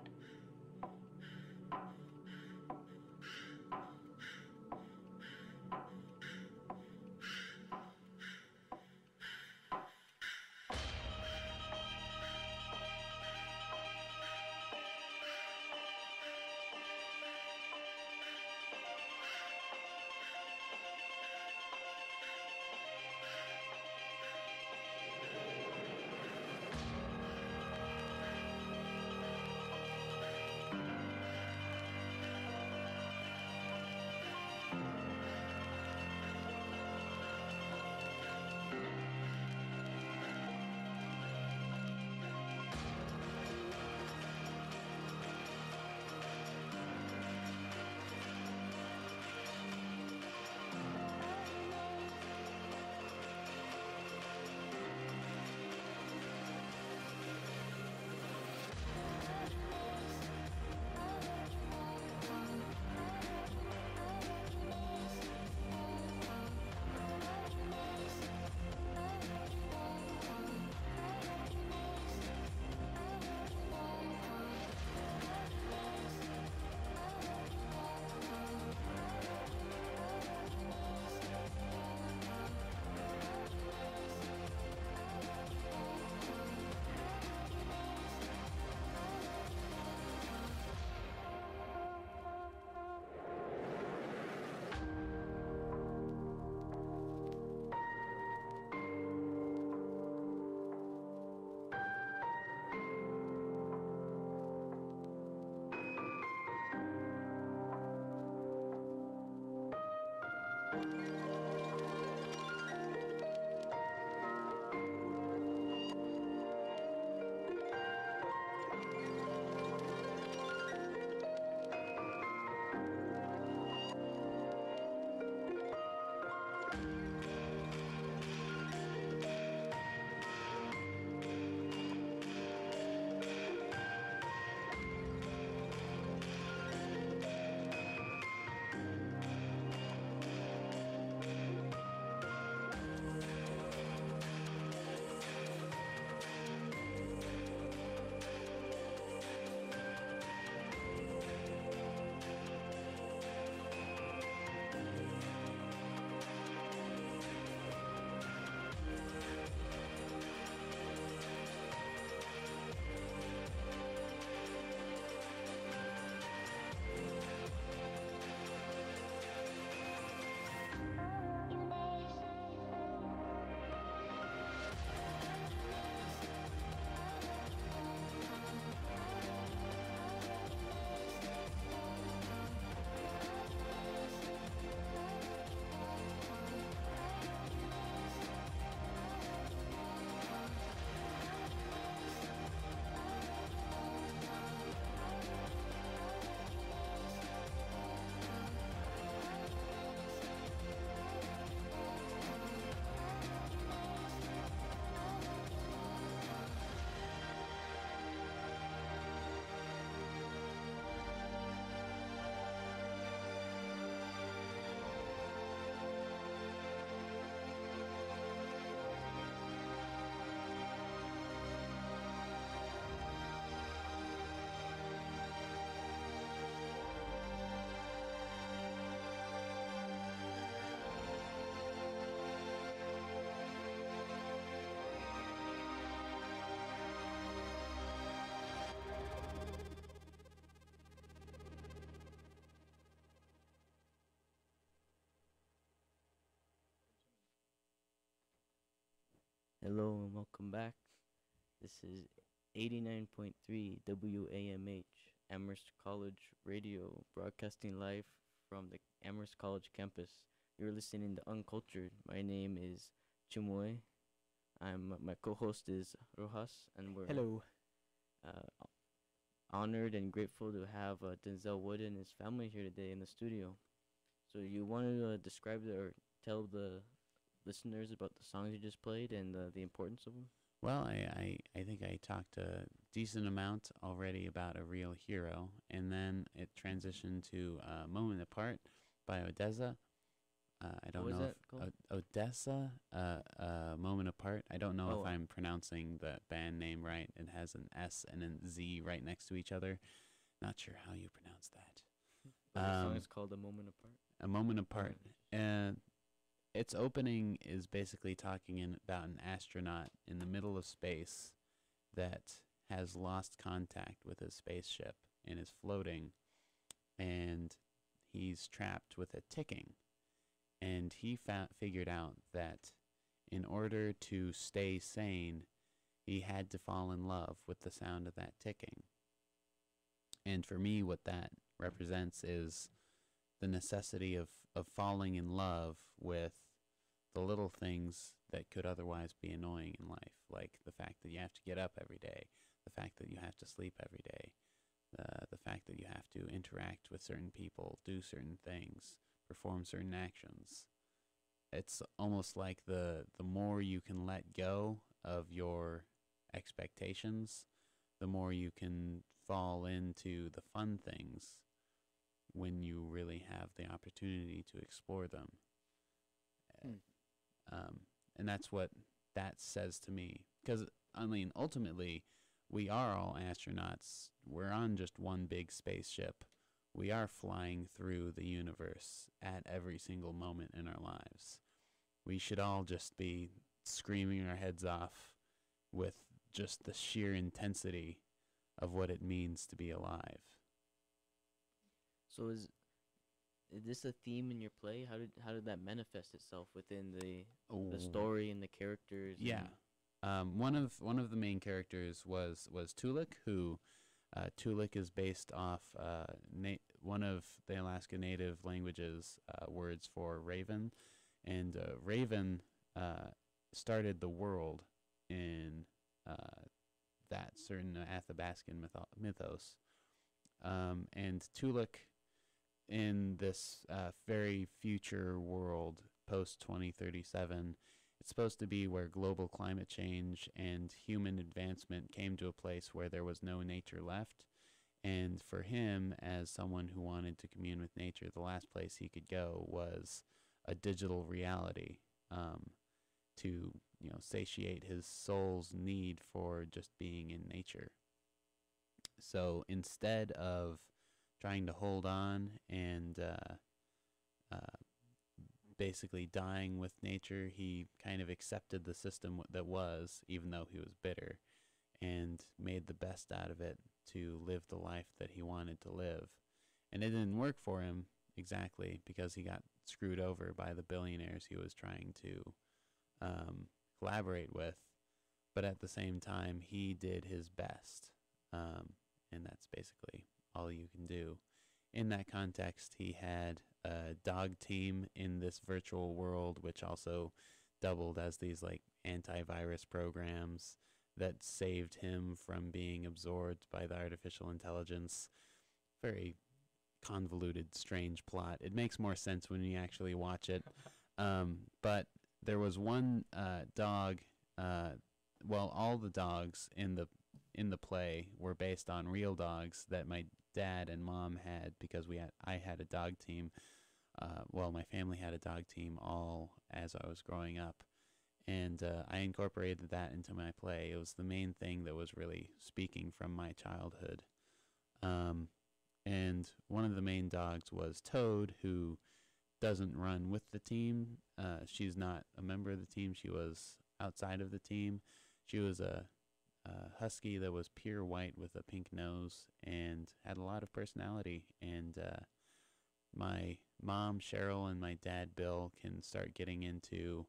Hello and welcome back. This is 89.3 WAMH, Amherst College Radio, broadcasting live from the Amherst College campus. You're listening to Uncultured. My name is Chimoy. My co-host is Rojas, and we're Hello. uh, honored and grateful to have Denzel Wood and his family here today in the studio. So you want to describe or tell the listeners about the songs you just played and the importance of them? Well, I think I talked a decent amount already about A Real Hero, and then it transitioned to Moment Apart by Odessa. I don't What was know that called? Odessa, Moment Apart. I don't know Oh. if I'm pronouncing the band name right. It has an S and a Z right next to each other. Not sure how you pronounce that. But the song is called A Moment Apart. A Moment Apart. Its opening is basically talking about an astronaut in the middle of space that has lost contact with his spaceship and is floating, and he's trapped with a ticking. And he figured out that in order to stay sane, he had to fall in love with the sound of that ticking. And for me, what that represents is the necessity of falling in love with the little things that could otherwise be annoying in life, like the fact that you have to get up every day, the fact that you have to sleep every day, the fact that you have to interact with certain people, do certain things, perform certain actions. It's almost like the more you can let go of your expectations, the more you can fall into the fun things when you really have the opportunity to explore them. And that's what that says to me. Because, I mean, ultimately, we are all astronauts. We're on just one big spaceship. We are flying through the universe at every single moment in our lives. We should all just be screaming our heads off with just the sheer intensity of what it means to be alive. So is this a theme in your play? How did that manifest itself within the story and the characters? Yeah. One of the main characters was Tulik, who Tulik is based off one of the Alaska Native languages, words for raven, and raven started the world in that certain Athabascan mythos, and Tulik in this very future world post 2037. It's supposed to be where global climate change and human advancement came to a place where there was no nature left. And for him, as someone who wanted to commune with nature, the last place he could go was a digital reality, to satiate his soul's need for just being in nature. So instead of trying to hold on and basically dying with nature, he kind of accepted the system that was, even though he was bitter, and made the best out of it to live the life that he wanted to live. And it didn't work for him exactly, because he got screwed over by the billionaires he was trying to collaborate with. But at the same time, he did his best, and that's basically all you can do. In that context, he had a dog team in this virtual world, which also doubled as these like antivirus programs that saved him from being absorbed by the artificial intelligence. Very convoluted, strange plot. It makes more sense when you actually watch it. But there was one dog. Well, all the dogs in the play were based on real dogs that my dad and mom had, because I had a dog team. Well, my family had a dog team all as I was growing up, and I incorporated that into my play. It was the main thing that was really speaking from my childhood. And one of the main dogs was Toad, who doesn't run with the team. She's not a member of the team. She was outside of the team. She was a husky that was pure white with a pink nose and had a lot of personality. And my mom, Cheryl, and my dad, Bill, can start getting into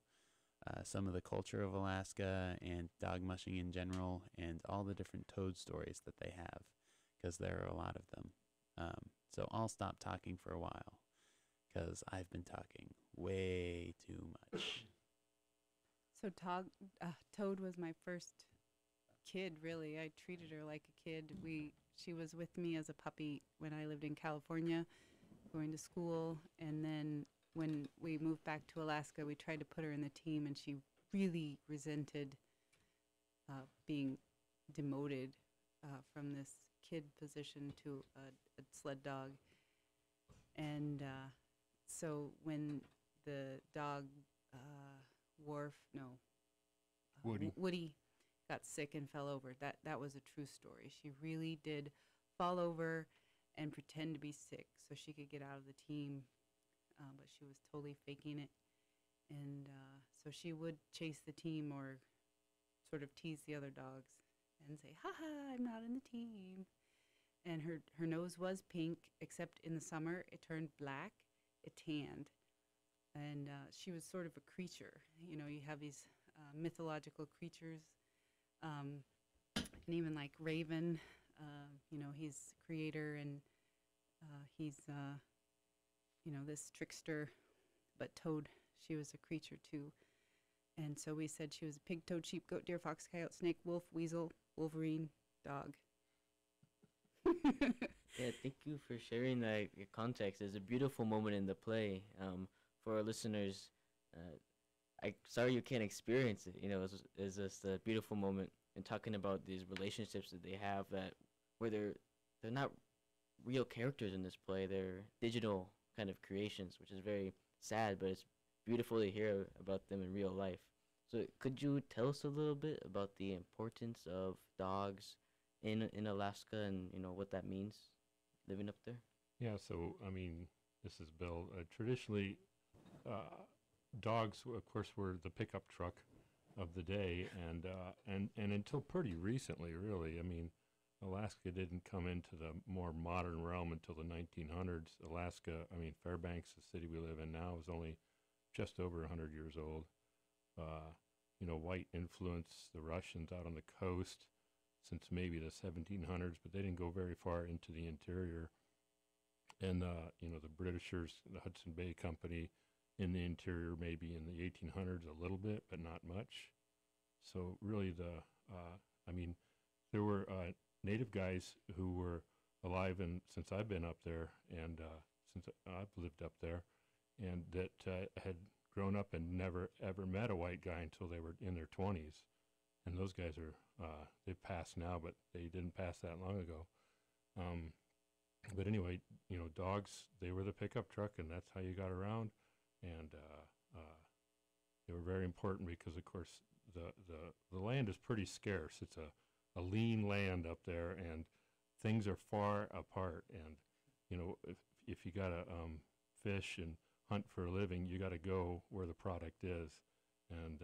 some of the culture of Alaska and dog mushing in general, and all the different toad stories that they have, because there are a lot of them. So I'll stop talking for a while, because I've been talking way too much. So Toad was my first kid, really. I treated her like a kid. She was with me as a puppy when I lived in California, going to school, and then when we moved back to Alaska, we tried to put her in the team, and she really resented being demoted from this kid position to a sled dog. And so when the dog Woody got sick and fell over, that was a true story. She really did fall over and pretend to be sick so she could get out of the team, but she was totally faking it. And so she would chase the team or sort of tease the other dogs and say, "Ha ha, I'm not in the team." And her nose was pink, except in the summer it turned black, it tanned. And she was sort of a creature. You know, you have these mythological creatures, and even like Raven, you know, he's creator, and he's, you know, this trickster. But Toad, she was a creature too. And so we said she was a pig, toad, sheep, goat, deer, fox, coyote, snake, wolf, weasel, wolverine, dog. Yeah, thank you for sharing that context. It's a beautiful moment in the play. For our listeners, sorry you can't experience it. You know, it's just a beautiful moment in talking about these relationships that they have, that where they're not real characters in this play. They're digital kind of creations, which is very sad, but it's beautiful to hear about them in real life. So could you tell us a little bit about the importance of dogs in Alaska, and you know what that means living up there? Yeah, so I mean, this is Bill. Traditionally, dogs, of course, were the pickup truck of the day, and until pretty recently, really. I mean, Alaska didn't come into the more modern realm until the 1900s. Alaska, I mean, Fairbanks, the city we live in now, is only just over 100 years old. You know, white influence, the Russians out on the coast since maybe the 1700s, but they didn't go very far into the interior. And, you know, the Britishers, the Hudson Bay Company in the interior, maybe in the 1800s a little bit, but not much. So really I mean, there were native guys who were alive and since I've been up there, and since I've lived up there, and that had grown up and never ever met a white guy until they were in their 20s. And those guys are, they've passed now, but they didn't pass that long ago. But anyway, you know, dogs, they were the pickup truck, and that's how you got around. And they were very important because, of course, the land is pretty scarce. It's a lean land up there, and things are far apart. And, you know, if you got to fish and hunt for a living, you got to go where the product is. And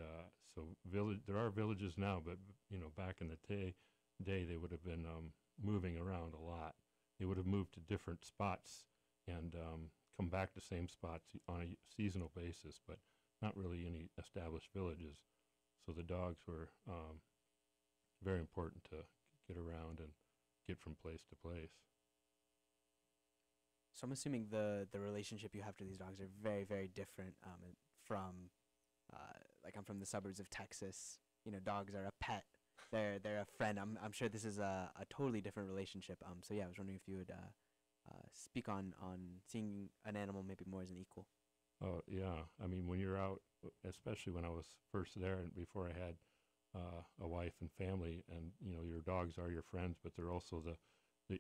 so there are villages now, but, you know, back in the day they would have been moving around a lot. They would have moved to different spots and come back to same spots on a seasonal basis, but not really any established villages. So the dogs were very important to get around and get from place to place. So I'm assuming the relationship you have to these dogs are very, very different from, like, I'm from the suburbs of Texas. You know, dogs are a pet. They're a friend. I'm sure this is a totally different relationship. So yeah, I was wondering if you would speak on seeing an animal maybe more as an equal. Oh, yeah. I mean, when you're out, especially when I was first there and before I had a wife and family, and, you know, your dogs are your friends, but they're also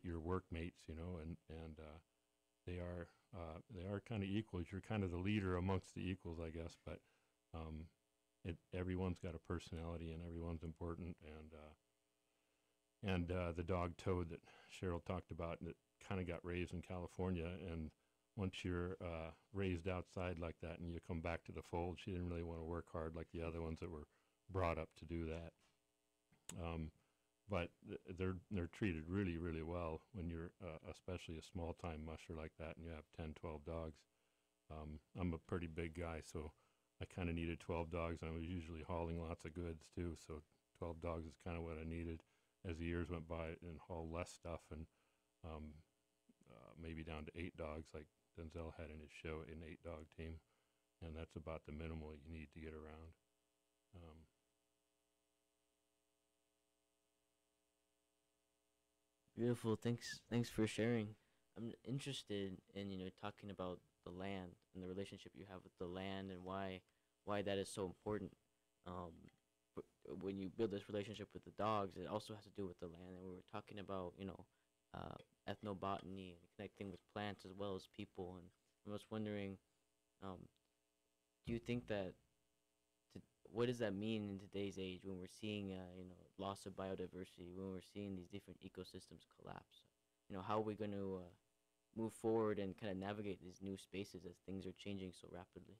your workmates, you know, and they are kind of equals. You're kind of the leader amongst the equals, I guess, but everyone's got a personality and everyone's important. And the dog Toad that Cheryl talked about, that kind of got raised in California, and once you're raised outside like that and you come back to the fold, she didn't really want to work hard like the other ones that were brought up to do that. But they're treated really, really well when you're especially a small-time musher like that and you have 10, 12 dogs. I'm a pretty big guy, so I kind of needed 12 dogs, and I was usually hauling lots of goods too. So 12 dogs is kind of what I needed. As the years went by, and haul less stuff, and maybe down to 8 dogs, like Denzel had in his show, an 8-dog team, and that's about the minimal you need to get around. Beautiful. Thanks for sharing. I'm interested in, talking about the land and the relationship you have with the land and why that is so important. Um, when you build this relationship with the dogs, it also has to do with the land. And we were talking about, ethnobotany and connecting with plants as well as people. And I was wondering, um, do you think that what does that mean in today's age when we're seeing, loss of biodiversity, when we're seeing these different ecosystems collapse? How are we going to move forward and kind of navigate these new spaces as things are changing so rapidly?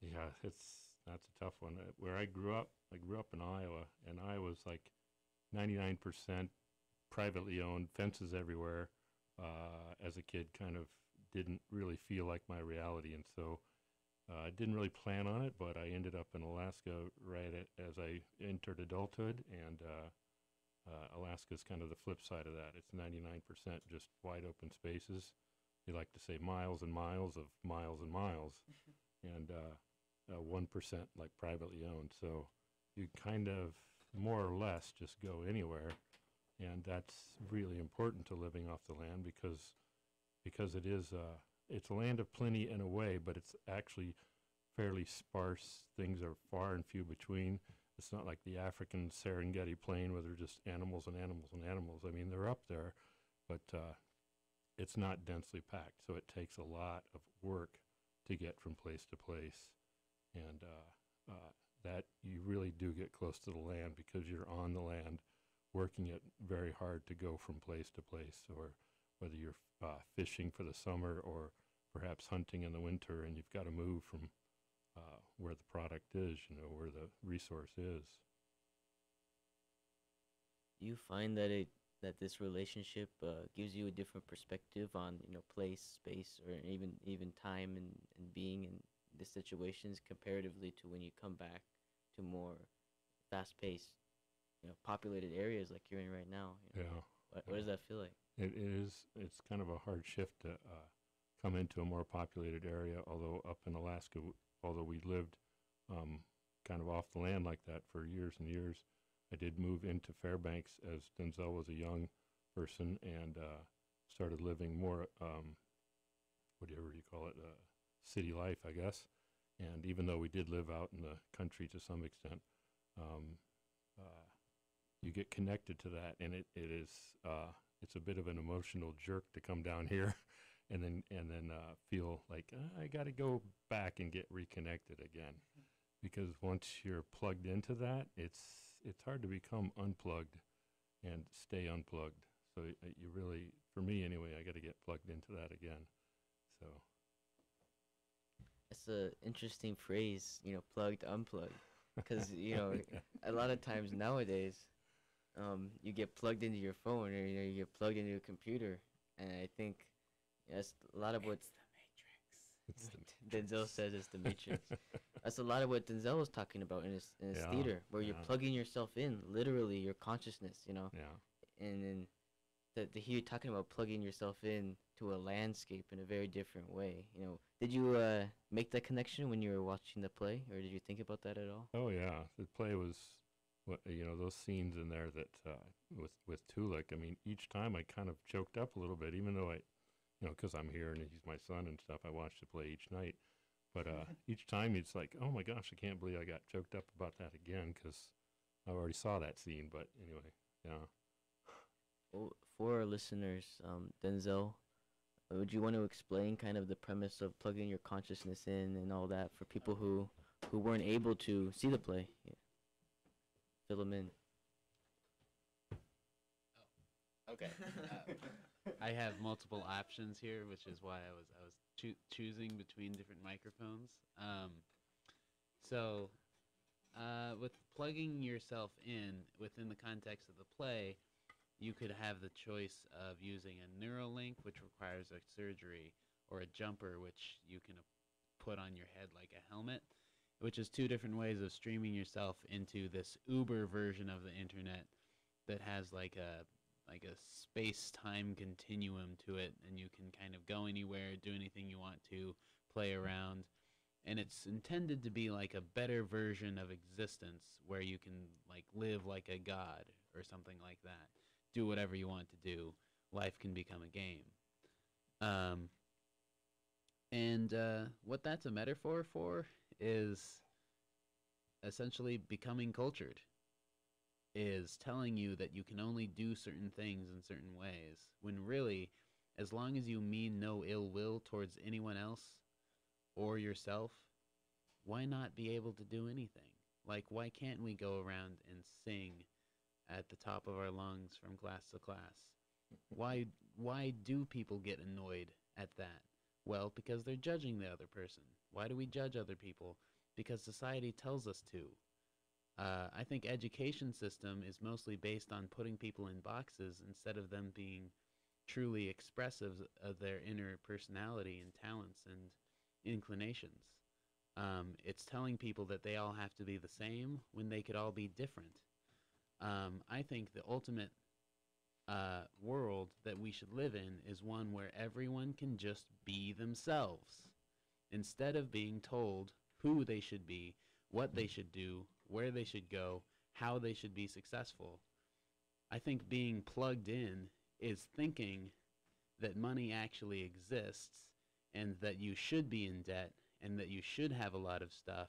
Yeah, that's a tough one. Where I grew up in Iowa, and Iowa's like 99% privately owned, fences everywhere. As a kid, kind of didn't really feel like my reality, and so I didn't really plan on it, but I ended up in Alaska as I entered adulthood, and Alaska's kind of the flip side of that. It's 99% just wide open spaces. They like to say miles and miles of miles and miles, and 1% like privately owned. So you kind of more or less just go anywhere, and that's really important to living off the land because it is it's a land of plenty in a way, but it's actually fairly sparse. Things are far and few between. It's not like the African Serengeti plain where they're just animals and animals and animals. I mean, they're up there, but it's not densely packed, so it takes a lot of work to get from place to place. And that you really do get close to the land because you're on the land, working it very hard to go from place to place, or whether you're fishing for the summer or perhaps hunting in the winter, and you've got to move from where the product is, where the resource is. Do you find that this relationship gives you a different perspective on place, space, or even time and being in the situations comparatively to when you come back to more fast-paced, populated areas like you're in right now? Yeah. What does that feel like? It is. It's kind of a hard shift to come into a more populated area. Although up in Alaska, although we lived kind of off the land like that for years and years, I did move into Fairbanks as Denzel was a young person, and started living more, whatever you call it, city life, I guess. And even though we did live out in the country to some extent, you get connected to that, and it is it's a bit of an emotional jerk to come down here, and then feel like I got to go back and get reconnected again, because once you're plugged into that, it's hard to become unplugged and stay unplugged. So you really, for me anyway, I got to get plugged into that again. So It's a interesting phrase, plugged, unplugged, because a lot of times nowadays, you get plugged into your phone, or you get plugged into a computer, and I think that's a lot of what Denzel says is the Matrix. That's a lot of what Denzel was talking about in his theater, where you're plugging yourself in, literally your consciousness, Yeah. and then to hear you talking about plugging yourself in to a landscape in a very different way. Did you make that connection when you were watching the play, or did you think about that at all? Oh yeah, the play was, those scenes in there that with Tulik. I mean, each time I kind of choked up a little bit, even though because I'm here and he's my son and stuff. I watched the play each night, but each time it's like, oh my gosh, I can't believe I got choked up about that again, because I already saw that scene. But anyway, yeah. Well, for our listeners, Denzel, would you want to explain kind of the premise of plugging your consciousness in and all that for people who weren't able to see the play? Yeah. Fill them in. Okay. I have multiple options here, which is why I was choosing between different microphones. So, with plugging yourself in within the context of the play, you could have the choice of using a Neuralink, which requires a surgery, or a jumper, which you can put on your head like a helmet. which is two different ways of streaming yourself into this Uber version of the internet that has like a space-time continuum to it, and you can kind of go anywhere, do anything you want to, play around, and it's intended to be like a better version of existence where you can like live like a god or something like that. Do whatever you want to do. Life can become a game. And what that's a metaphor for is essentially becoming cultured, is telling you that you can only do certain things in certain ways, when really, as long as you mean no ill will towards anyone else or yourself, why not be able to do anything? Like, why can't we go around and sing at the top of our lungs from class to class? Why do people get annoyed at that? Well, because they're judging the other person. Why do we judge other people? Because society tells us to. I think education system is mostly based on putting people in boxes instead of them being truly expressive of their inner personality and talents and inclinations. It's telling people that they all have to be the same when they could all be different. I think the ultimate world that we should live in is one where everyone can just be themselves, instead of being told who they should be, what they should do, where they should go, how they should be successful. I think being plugged in is thinking that money actually exists and that you should be in debt and that you should have a lot of stuff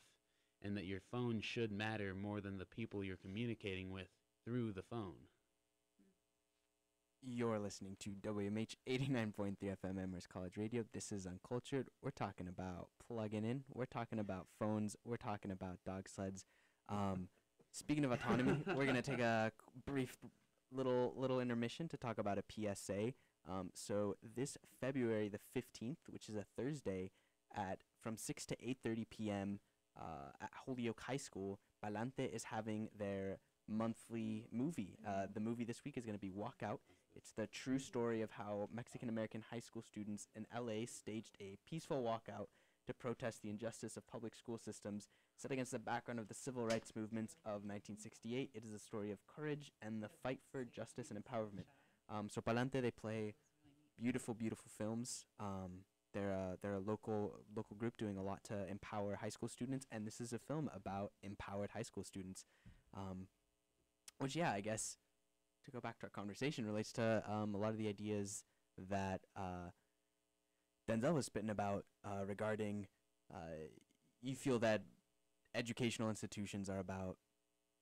and that your phone should matter more than the people you're communicating with through the phone. You're listening to WMH 89.3 FM Amherst College Radio. This is Uncultured. We're talking about plugging in. We're talking about phones. We're talking about dog sleds. Speaking of autonomy, we're going to take a brief little intermission to talk about a PSA. So this February the 15th, which is a Thursday, from 6 to 8:30 p.m. At Holyoke High School, Palante is having their monthly movie. The movie this week is going to be Walkout. It's the true story of how Mexican-American high school students in LA staged a peaceful walkout to protest the injustice of public school systems set against the background of the civil rights movements of 1968. It is a story of courage and the fight for justice and empowerment. So Palante, they play beautiful, beautiful films. They're a local group doing a lot to empower high school students, and this is a film about empowered high school students. Which, yeah, I guess, to go back to our conversation, relates to a lot of the ideas that Denzel was spitting about regarding you feel that educational institutions are about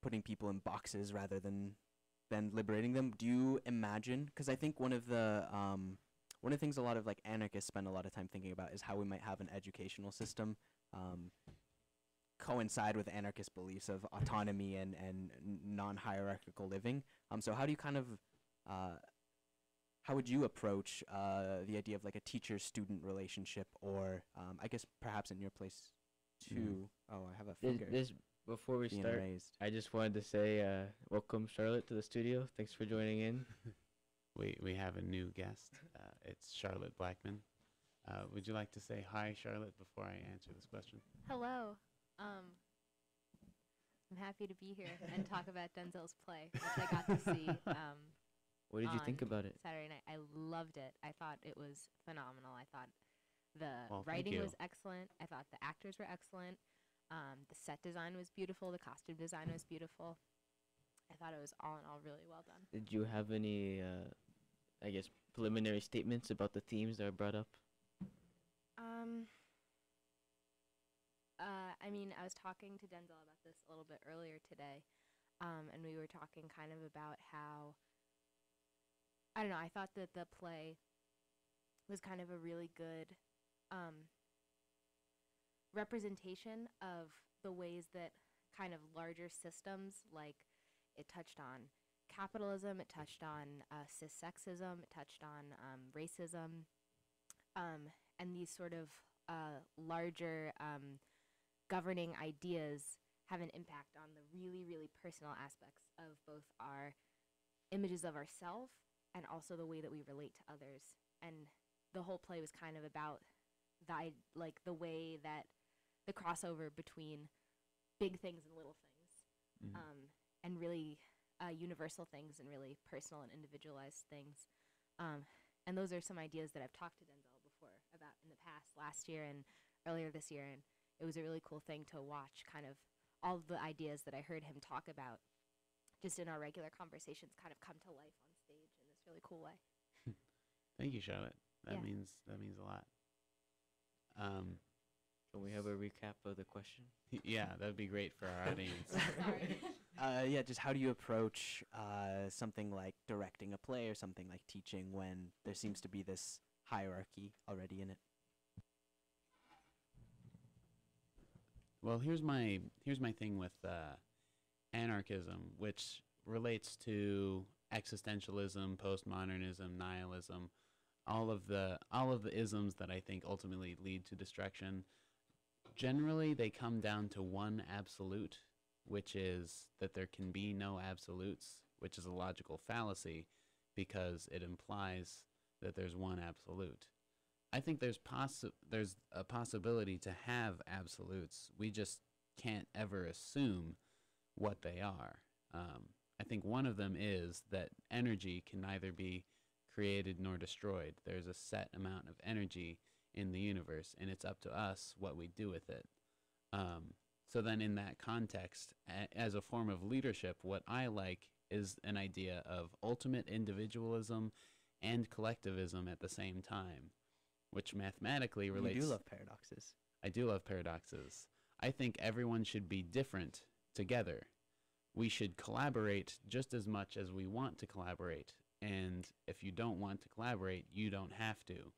putting people in boxes rather than liberating them. Do you imagine, because I think one of the things a lot of like anarchists spend a lot of time thinking about is how we might have an educational system coincide with anarchist beliefs of autonomy and non-hierarchical living. So how do you kind of how would you approach the idea of like a teacher-student relationship, or I guess perhaps in your place too? Oh, I have a finger. Before we being start, raised. I just wanted to say welcome, Charlotte, to the studio. Thanks for joining in. We have a new guest. It's Charlotte Blackman. Would you like to say hi, Charlotte, before I answer this question? Hello. I'm happy to be here and talk about Denzel's play, which I got to see. What did you think on about it? Saturday night. I loved it. I thought it was phenomenal. I thought the Well, thank writing you. was excellent. I thought the actors were excellent. The set design was beautiful. The costume design was beautiful. I thought it was all in all really well done. Did you have any, I guess, preliminary statements about the themes that were brought up? I mean, I was talking to Denzel about this a little bit earlier today, and we were talking kind of about how, I don't know, I thought that the play was kind of a really good representation of the ways that kind of larger systems, like it touched on capitalism, it touched on cis-sexism, it touched on racism, and these sort of larger governing ideas have an impact on the really, really personal aspects of both our images of ourselves and also the way that we relate to others. And the whole play was kind of about the way that the crossover between big things and little things, and really universal things and really personal and individualized things. And those are some ideas that I've talked to Denzel before about in the past, last year and earlier this year, and it was a really cool thing to watch kind of all of the ideas that I heard him talk about just in our regular conversations kind of come to life on stage in this really cool way. Thank you, Charlotte. That Yeah. means a lot. Can we have a recap of the question? Yeah, that'd be great for our audience. Yeah, just how do you approach something like directing a play or something like teaching when there seems to be this hierarchy already in it? Well, here's my thing with anarchism, which relates to existentialism, postmodernism, nihilism, all of the isms that I think ultimately lead to destruction. Generally, they come down to one absolute, which is that there can be no absolutes, which is a logical fallacy because it implies that there's one absolute. I think there's a possibility to have absolutes. We just can't ever assume what they are. I think one of them is that energy can neither be created nor destroyed. There's a set amount of energy in the universe, and it's up to us what we do with it. So then in that context, as a form of leadership, what I like is an idea of ultimate individualism and collectivism at the same time, which mathematically relates... You do love paradoxes. I do love paradoxes. I think everyone should be different together. We should collaborate just as much as we want to collaborate. And if you don't want to collaborate, you don't have to.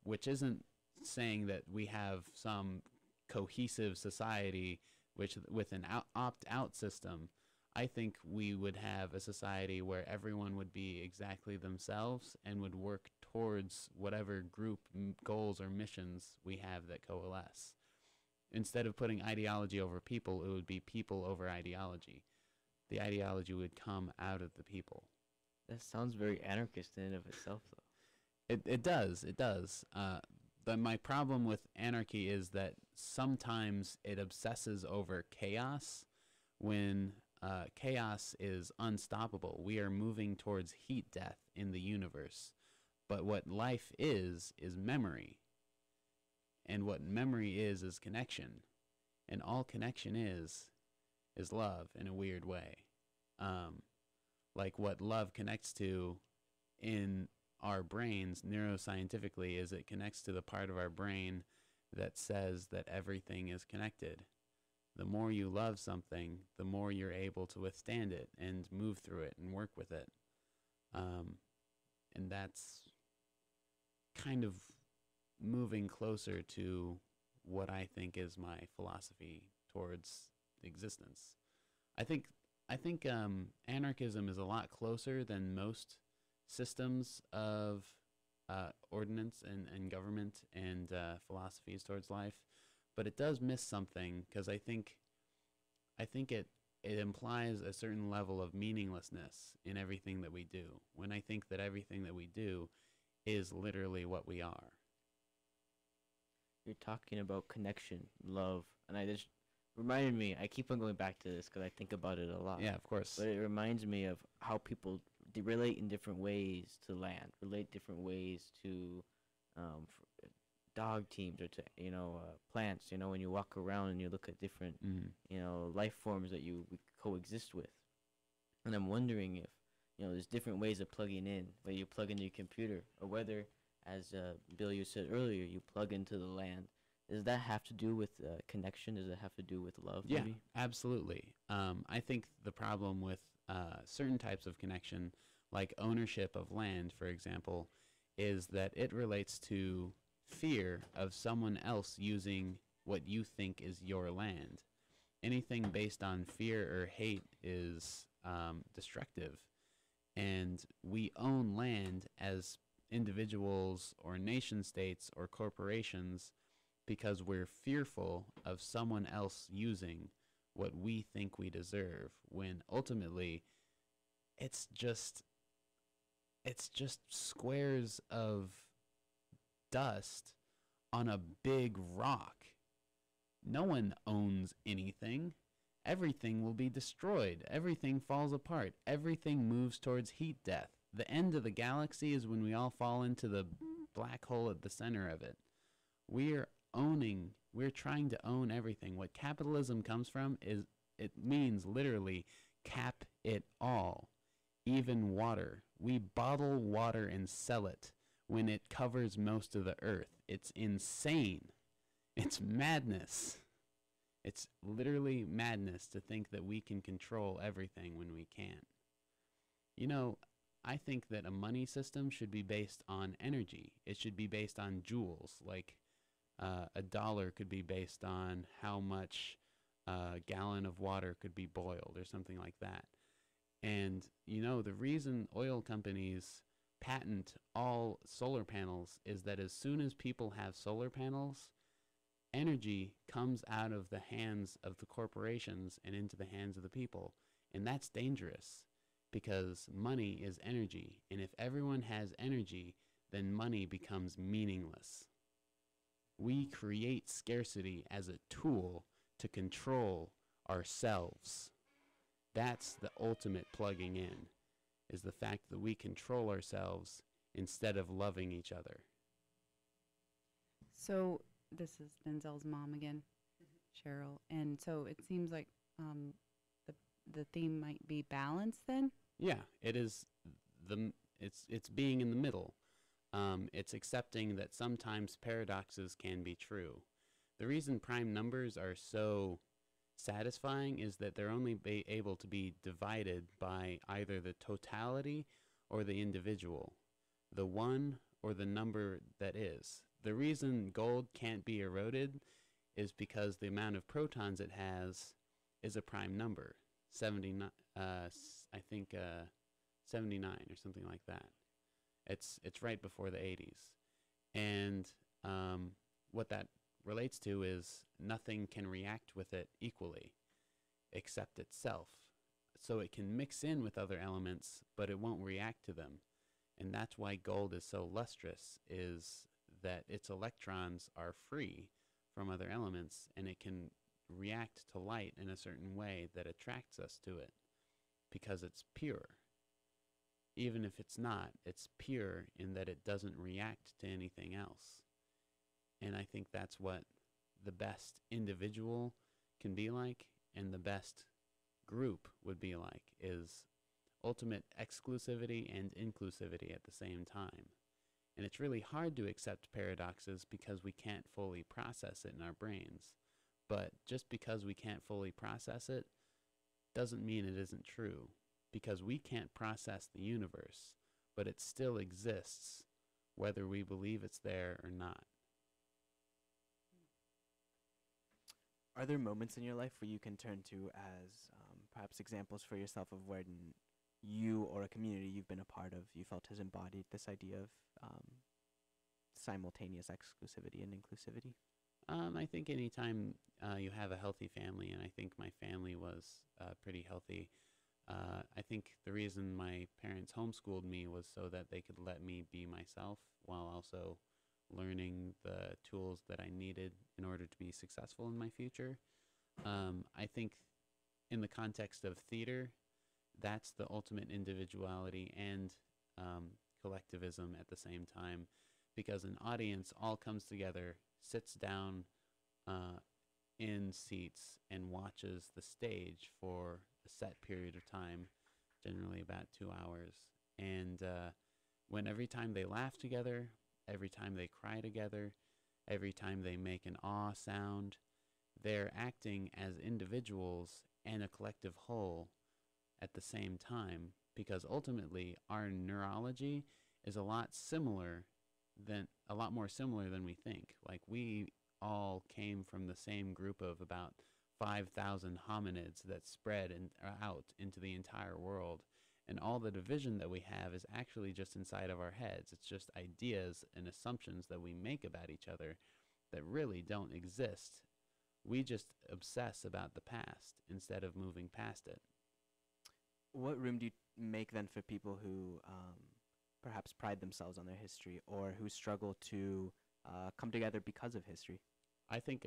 Which isn't saying that we have some cohesive society with an opt-out system. I think we would have a society where everyone would be exactly themselves and would work towards whatever group goals or missions we have that coalesce. Instead of putting ideology over people, it would be people over ideology. The ideology would come out of the people. That sounds very anarchist in and of itself, though. It does. My problem with anarchy is that sometimes it obsesses over chaos when chaos is unstoppable. We are moving towards heat death in the universe. But what life is memory. And what memory is connection. And all connection is love in a weird way. Like what love connects to in our brains neuroscientifically is it connects to the part of our brain that says that everything is connected. The more you love something, the more you're able to withstand it and move through it and work with it. And that's kind of moving closer to what I think is my philosophy towards existence. I think anarchism is a lot closer than most systems of ordinance and government and philosophies towards life, but it does miss something because I think it implies a certain level of meaninglessness in everything that we do, when I think that everything that we do is literally what we are. You're talking about connection, love, and I just reminded me, I keep on going back to this because I think about it a lot. Yeah, of course. But it reminds me of how people relate in different ways to land, relate different ways to dog teams or to, plants, when you walk around and you look at different, life forms that you coexist with. And I'm wondering if, there's different ways of plugging in, whether you plug into your computer or whether, as Bill, you said earlier, you plug into the land. Does that have to do with connection? Does it have to do with love? Yeah, maybe? absolutely. I think the problem with certain types of connection, like ownership of land, for example, is that it relates to fear of someone else using what you think is your land. Anything based on fear or hate is destructive. And we own land as individuals or nation states or corporations because we're fearful of someone else using what we think we deserve, when ultimately it's just squares of dust on a big rock. No one owns anything. Everything will be destroyed. Everything falls apart. Everything moves towards heat death. The end of the galaxy is when we all fall into the black hole at the center of it. We're trying to own everything. What capitalism comes from is, it means literally cap it all. Even water. We bottle water and sell it when it covers most of the earth. It's insane. It's madness. It's literally madness to think that we can control everything when we can't. You know, I think that a money system should be based on energy. It should be based on joules. Like a dollar could be based on how much a gallon of water could be boiled or something like that. And, you know, the reason oil companies patent all solar panels is that as soon as people have solar panels, energy comes out of the hands of the corporations and into the hands of the people. And that's dangerous because money is energy. And if everyone has energy, then money becomes meaningless. We create scarcity as a tool to control ourselves. That's the ultimate plugging in, is the fact that we control ourselves instead of loving each other. So this is Denzel's mom again, Cheryl. And so it seems like the theme might be balance then? Yeah, it is. It's being in the middle. It's accepting that sometimes paradoxes can be true. The reason prime numbers are so satisfying is that they're only able to be divided by either the totality or the individual, the one or the number that is. The reason gold can't be eroded is because the amount of protons it has is a prime number, 79, I think 79 or something like that. It's right before the 80s. And what that relates to is nothing can react with it equally except itself. So it can mix in with other elements, but it won't react to them. And that's why gold is so lustrous, is that its electrons are free from other elements, and it can react to light in a certain way that attracts us to it because it's pure. Even if it's not, it's pure in that it doesn't react to anything else. And I think that's what the best individual can be like, and the best group would be like, is ultimate exclusivity and inclusivity at the same time. And it's really hard to accept paradoxes because we can't fully process it in our brains. But just because we can't fully process it doesn't mean it isn't true, because we can't process the universe, but it still exists whether we believe it's there or not. Are there moments in your life where you can turn to as perhaps examples for yourself of when you or a community you've been a part of, you felt has embodied this idea of simultaneous exclusivity and inclusivity? I think anytime you have a healthy family, and I think my family was pretty healthy. I think the reason my parents homeschooled me was so that they could let me be myself while also learning the tools that I needed in order to be successful in my future. I think in the context of theater, that's the ultimate individuality and collectivism at the same time, because an audience all comes together, sits down in seats, and watches the stage for a set period of time, generally about 2 hours. And when every time they laugh together, every time they cry together, every time they make an awe sound, they're acting as individuals and a collective whole at the same time, because ultimately our neurology is a lot more similar than we think. Like, we all came from the same group of about 5,000 hominids that spread out into the entire world. And all the division that we have is actually just inside of our heads. It's just ideas and assumptions that we make about each other that really don't exist. We just obsess about the past instead of moving past it. What room do you make then for people who perhaps pride themselves on their history, or who struggle to come together because of history? I think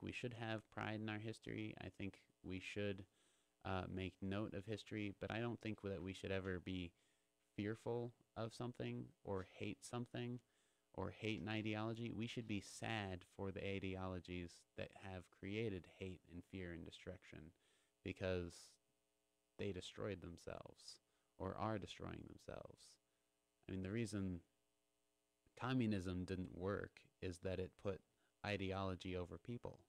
we should have pride in our history. I think we should make note of history, but I don't think that we should ever be fearful of something or hate something or hate an ideology. We should be sad for the ideologies that have created hate and fear and destruction because they destroyed themselves or are destroying themselves. I mean, the reason communism didn't work is that it put ideology over people.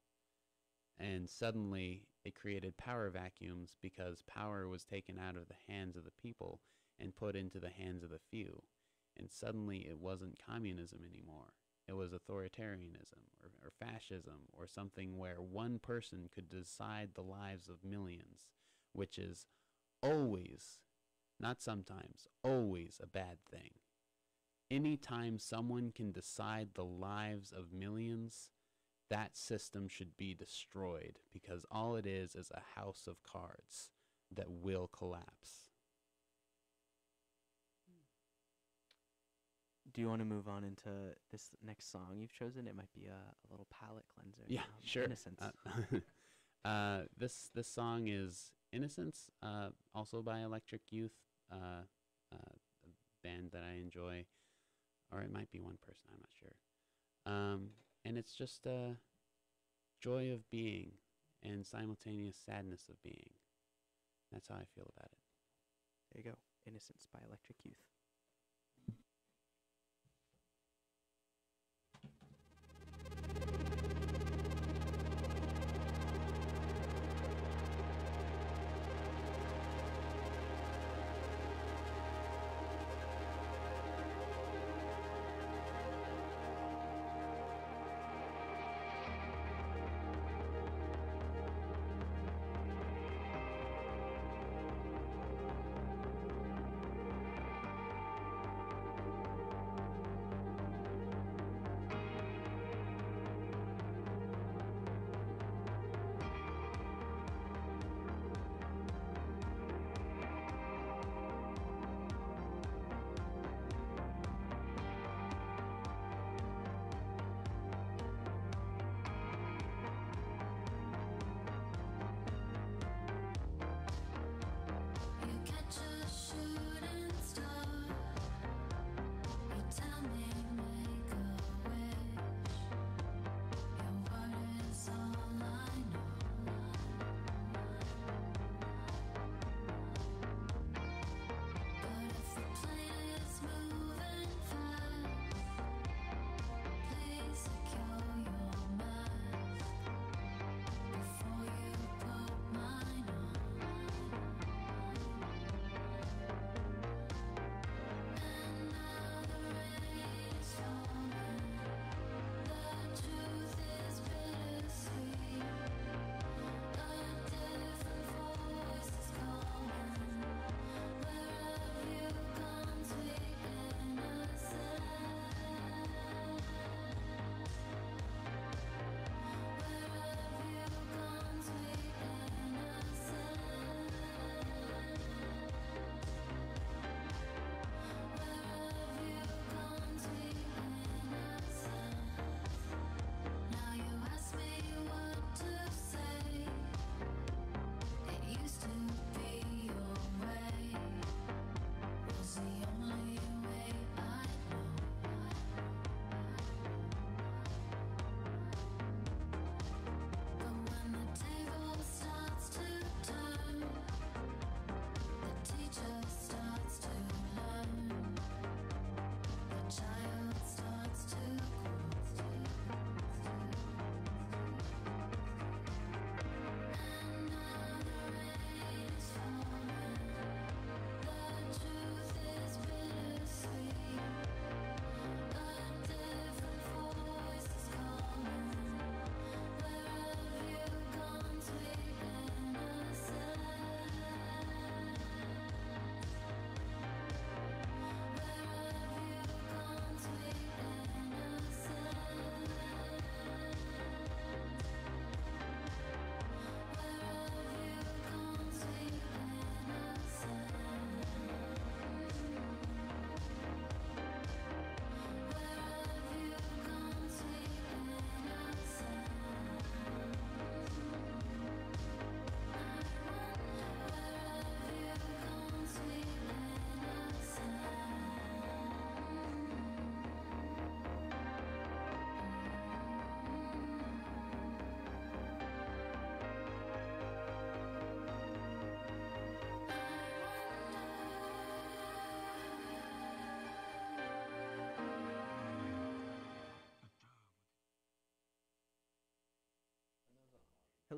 And suddenly it created power vacuums because power was taken out of the hands of the people and put into the hands of the few. And suddenly it wasn't communism anymore. It was authoritarianism or fascism or something where one person could decide the lives of millions, which is always, not sometimes, always a bad thing. Anytime someone can decide the lives of millions, that system should be destroyed because all it is a house of cards that will collapse. Do you want to move on into this next song you've chosen? It might be a little palate cleanser. Yeah, sure. Innocence. This song is Innocence, also by Electric Youth, a band that I enjoy, or it might be one person, I'm not sure. And it's just joy of being and simultaneous sadness of being. That's how I feel about it. There you go. Innocence by Electric Youth.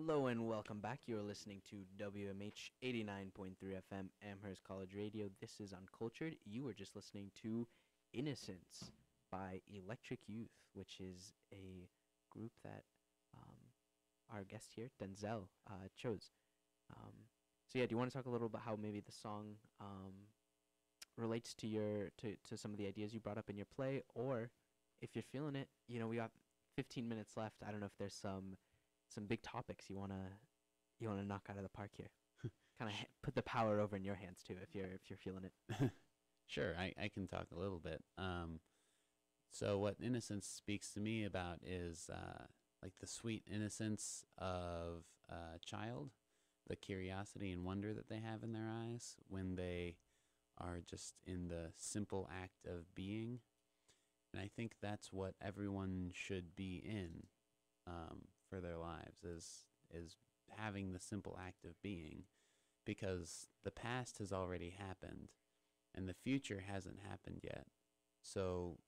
Hello and welcome back. You're listening to WMH 89.3 FM Amherst College Radio. This is Uncultured. You were just listening to Innocence by Electric Youth, which is a group that our guest here, Denzel, chose. So yeah, do you want to talk a little about how maybe the song relates to your to some of the ideas you brought up in your play, or if you're feeling it, you know, we got 15 minutes left. I don't know if there's some big topics you wanna knock out of the park here. Kind of put the power over in your hands too, if you're feeling it. Sure, I can talk a little bit. So what innocence speaks to me about is like the sweet innocence of a child, the curiosity and wonder that they have in their eyes when they are just in the simple act of being. And I think that's what everyone should be in for their lives, is having the simple act of being, because the past has already happened and the future hasn't happened yet. So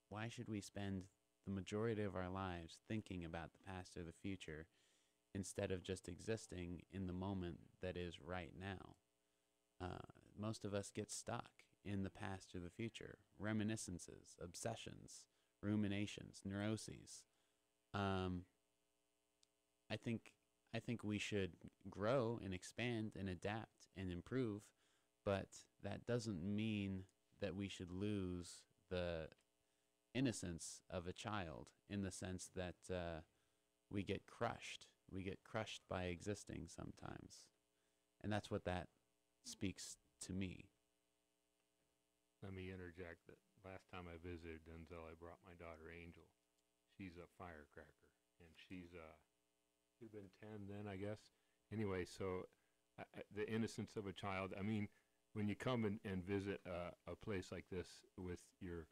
why should we spend the majority of our lives thinking about the past or the future instead of just existing in the moment that is right now? Most of us get stuck in the past or the future. Reminiscences, obsessions, ruminations, neuroses. I think we should grow and expand and adapt and improve, but that doesn't mean that we should lose the innocence of a child, in the sense that we get crushed. We get crushed by existing sometimes. And that's what that speaks to me. Let me interject that last time I visited Denzel, I brought my daughter Angel. She's a firecracker, and she'd been 10 then, I guess. Anyway, so the innocence of a child. I mean, when you come and visit a place like this with your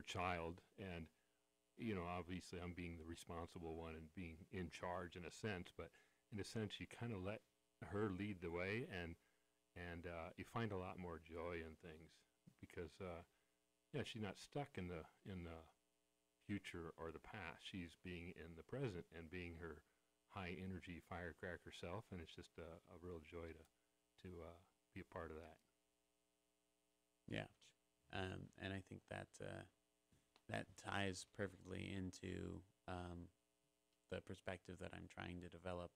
child, and you know, obviously I'm being the responsible one and being in charge in a sense, but in a sense you kind of let her lead the way, and you find a lot more joy in things, because yeah, she's not stuck in the future or the past. She's being in the present and being her high energy firecracker self, and it's just a real joy to be a part of that. Yeah, and I think that that ties perfectly into the perspective that I'm trying to develop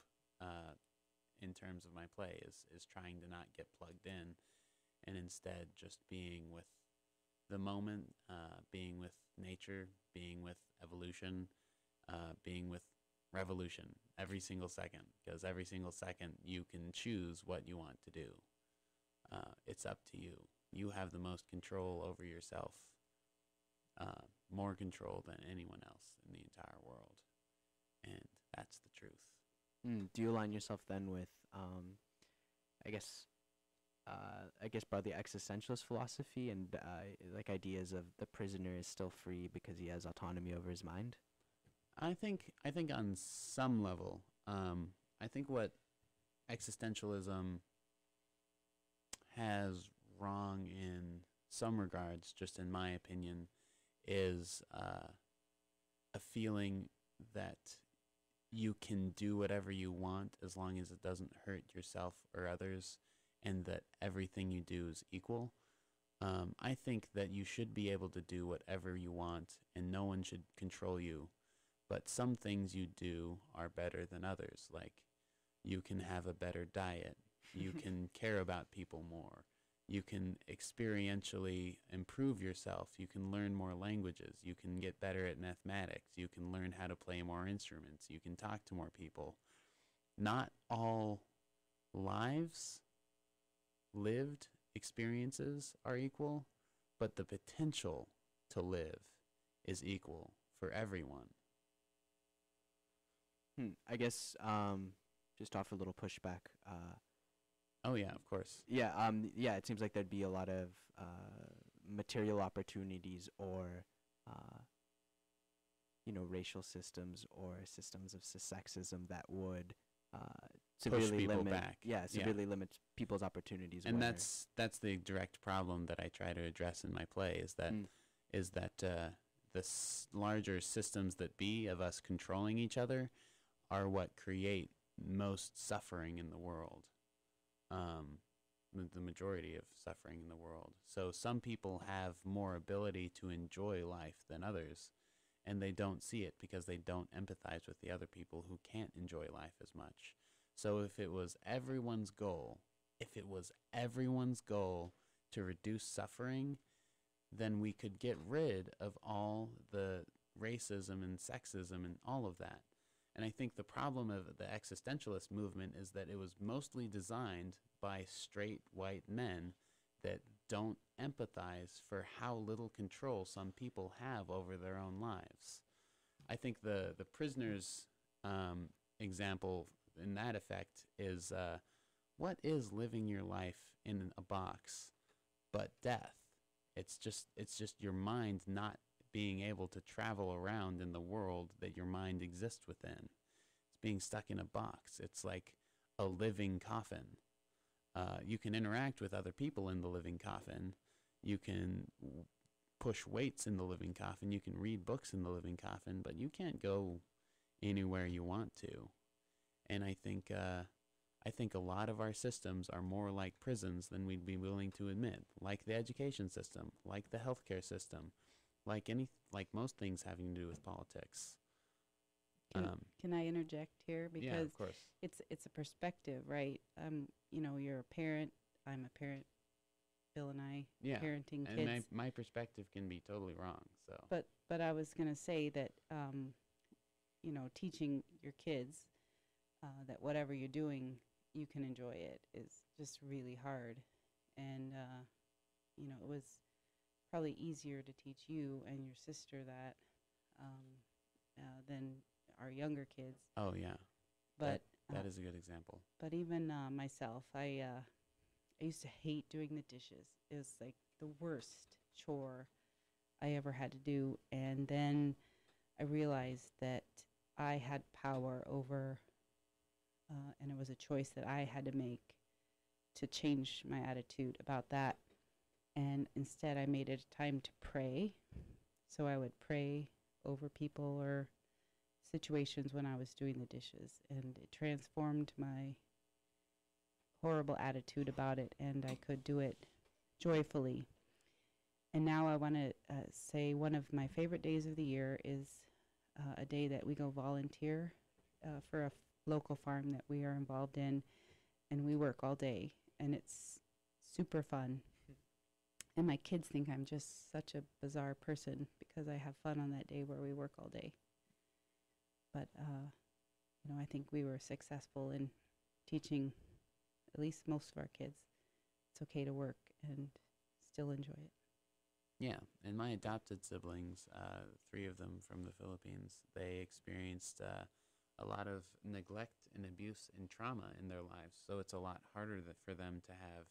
in terms of my play, is trying to not get plugged in, and instead just being with the moment, being with nature, being with evolution, being with revolution every single second, because every single second you can choose what you want to do. It's up to you. You have the most control over yourself, more control than anyone else in the entire world, and that's the truth. Do you align yourself then with, I guess probably existentialist philosophy and like ideas of the prisoner is still free because he has autonomy over his mind? I think on some level, I think what existentialism has wrong in some regards, just in my opinion, is a feeling that you can do whatever you want as long as it doesn't hurt yourself or others, and that everything you do is equal. I think that you should be able to do whatever you want, and no one should control you. But some things you do are better than others. Like, you can have a better diet. You can care about people more. You can experientially improve yourself. You can learn more languages. You can get better at mathematics. You can learn how to play more instruments. You can talk to more people. Not all lives, lived experiences are equal, but the potential to live is equal for everyone. I guess just offer a little pushback. Oh yeah, of course. Yeah, it seems like there'd be a lot of material opportunities, or racial systems or systems of sexism that would severely limit back. Severely limit people's opportunities. And that's the direct problem that I try to address in my play, is that the larger systems that be of us controlling each other are what create most suffering in the world, the majority of suffering in the world. So some people have more ability to enjoy life than others, and they don't see it because they don't empathize with the other people who can't enjoy life as much. So if it was everyone's goal to reduce suffering, then we could get rid of all the racism and sexism and all of that. And I think the problem of the existentialist movement is that it was mostly designed by straight white men that don't empathize for how little control some people have over their own lives. I think the prisoners example in that effect is what is living your life in a box but death? It's just your mind not being able to travel around in the world that your mind exists within. It's being stuck in a box. It's like a living coffin. You can interact with other people in the living coffin. You can push weights in the living coffin. You can read books in the living coffin, but you can't go anywhere you want to. And I think a lot of our systems are more like prisons than we'd be willing to admit, like the education system, like the healthcare system, like most things having to do with politics. Can I interject here? Because yeah, of course. It's a perspective, right? You're a parent. I'm a parent. Bill and I parenting and kids. And my perspective can be totally wrong. So, but I was gonna say that teaching your kids that whatever you're doing, you can enjoy it is just really hard, and it was probably easier to teach you and your sister that than our younger kids. Oh yeah, but that is a good example. But even myself, I used to hate doing the dishes. It was like the worst chore I ever had to do, and then I realized that I had power over, and it was a choice that I had to make to change my attitude about that. And instead, I made it a time to pray. So I would pray over people or situations when I was doing the dishes, and it transformed my horrible attitude about it, and I could do it joyfully. And now I want to say one of my favorite days of the year is a day that we go volunteer for a local farm that we are involved in, and we work all day, and it's super fun. And my kids think I'm just such a bizarre person because I have fun on that day where we work all day. But, I think we were successful in teaching at least most of our kids it's okay to work and still enjoy it. Yeah, and my adopted siblings, 3 of them from the Philippines, they experienced a lot of neglect and abuse and trauma in their lives. So it's a lot harder for them to have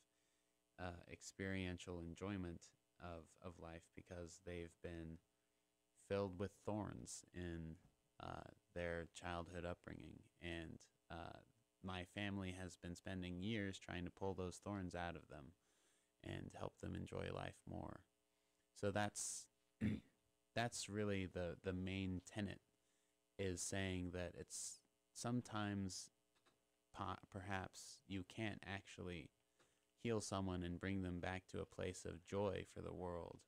experiential enjoyment of life because they've been filled with thorns in their childhood upbringing. And my family has been spending years trying to pull those thorns out of them and help them enjoy life more. So that's really the main tenet, is saying that it's sometimes perhaps you can't actually heal someone and bring them back to a place of joy for the world.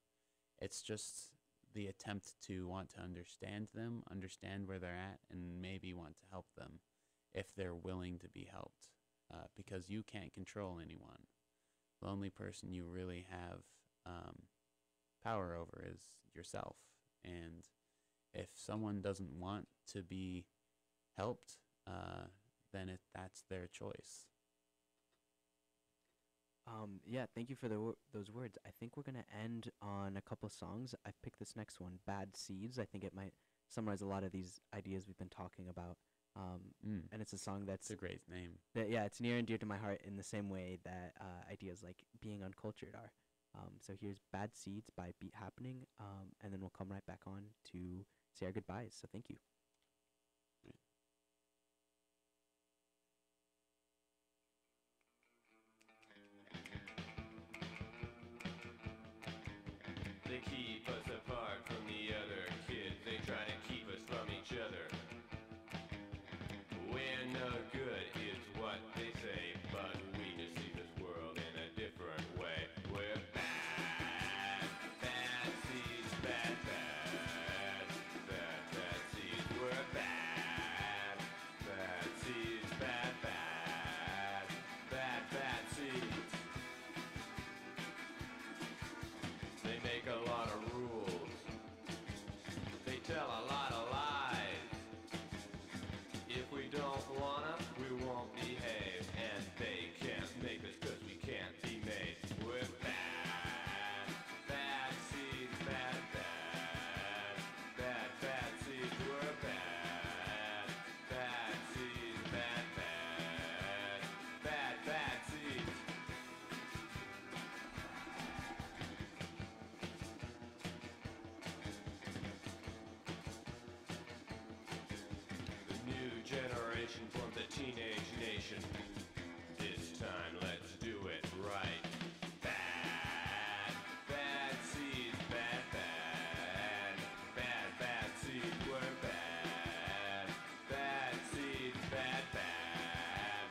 It's just the attempt to want to understand them, understand where they're at, and maybe want to help them if they're willing to be helped, because you can't control anyone. The only person you really have power over is yourself. And if someone doesn't want to be helped, then that's their choice. Thank you for those words. I think we're going to end on a couple songs. I've picked this next one, Bad Seeds. I think it might summarize a lot of these ideas we've been talking about. And it's a song that's... It's a great name. It's near and dear to my heart in the same way that ideas like being uncultured are. So here's Bad Seeds by Beat Happening, and then we'll come right back on to say our goodbyes. So thank you. They keep us apart from the other kids. They try to keep us from each other. We're no good. nation. This time, let's do it right. Bad, bad seeds, bad, bad. Bad, bad seeds were bad. Bad seeds, bad, bad.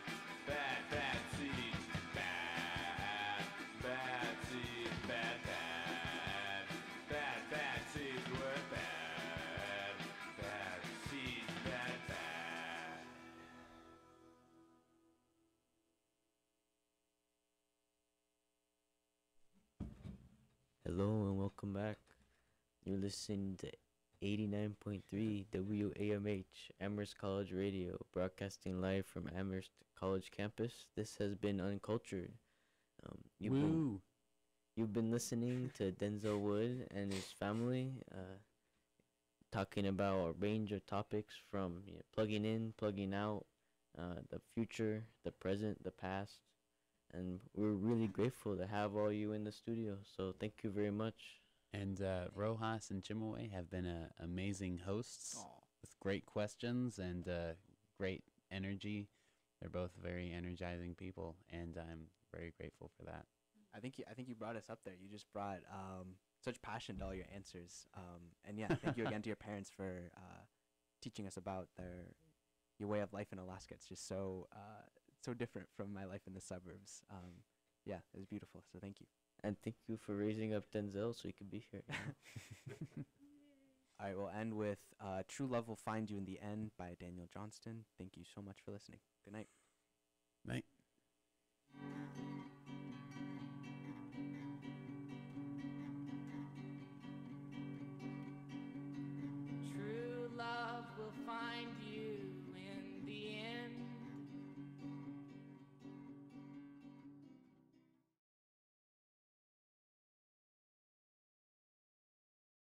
Bad, bad seeds, bad. Bad seeds, bad, bad. Bad, bad seeds were bad. Bad seeds, bad, bad. Hello and welcome back. You're listening to 89.3 WAMH, Amherst College Radio, broadcasting live from Amherst College campus. This has been Uncultured. You've been listening to Denzel Wood and his family, talking about a range of topics from plugging in, plugging out, the future, the present, the past. And we're really grateful to have all you in the studio. So thank you very much. And Rojas and Chimaway have been amazing hosts with great questions and great energy. They're both very energizing people, and I'm very grateful for that. I think you brought us up there. You just brought such passion to all your answers. And yeah, thank you again to your parents for teaching us about your way of life in Alaska. It's just so different from my life in the suburbs. Yeah, it was beautiful. So thank you. And thank you for raising up Denzel so he could be here. All right, we'll end with True Love Will Find You in the End by Daniel Johnston. Thank you so much for listening. Good night. Night.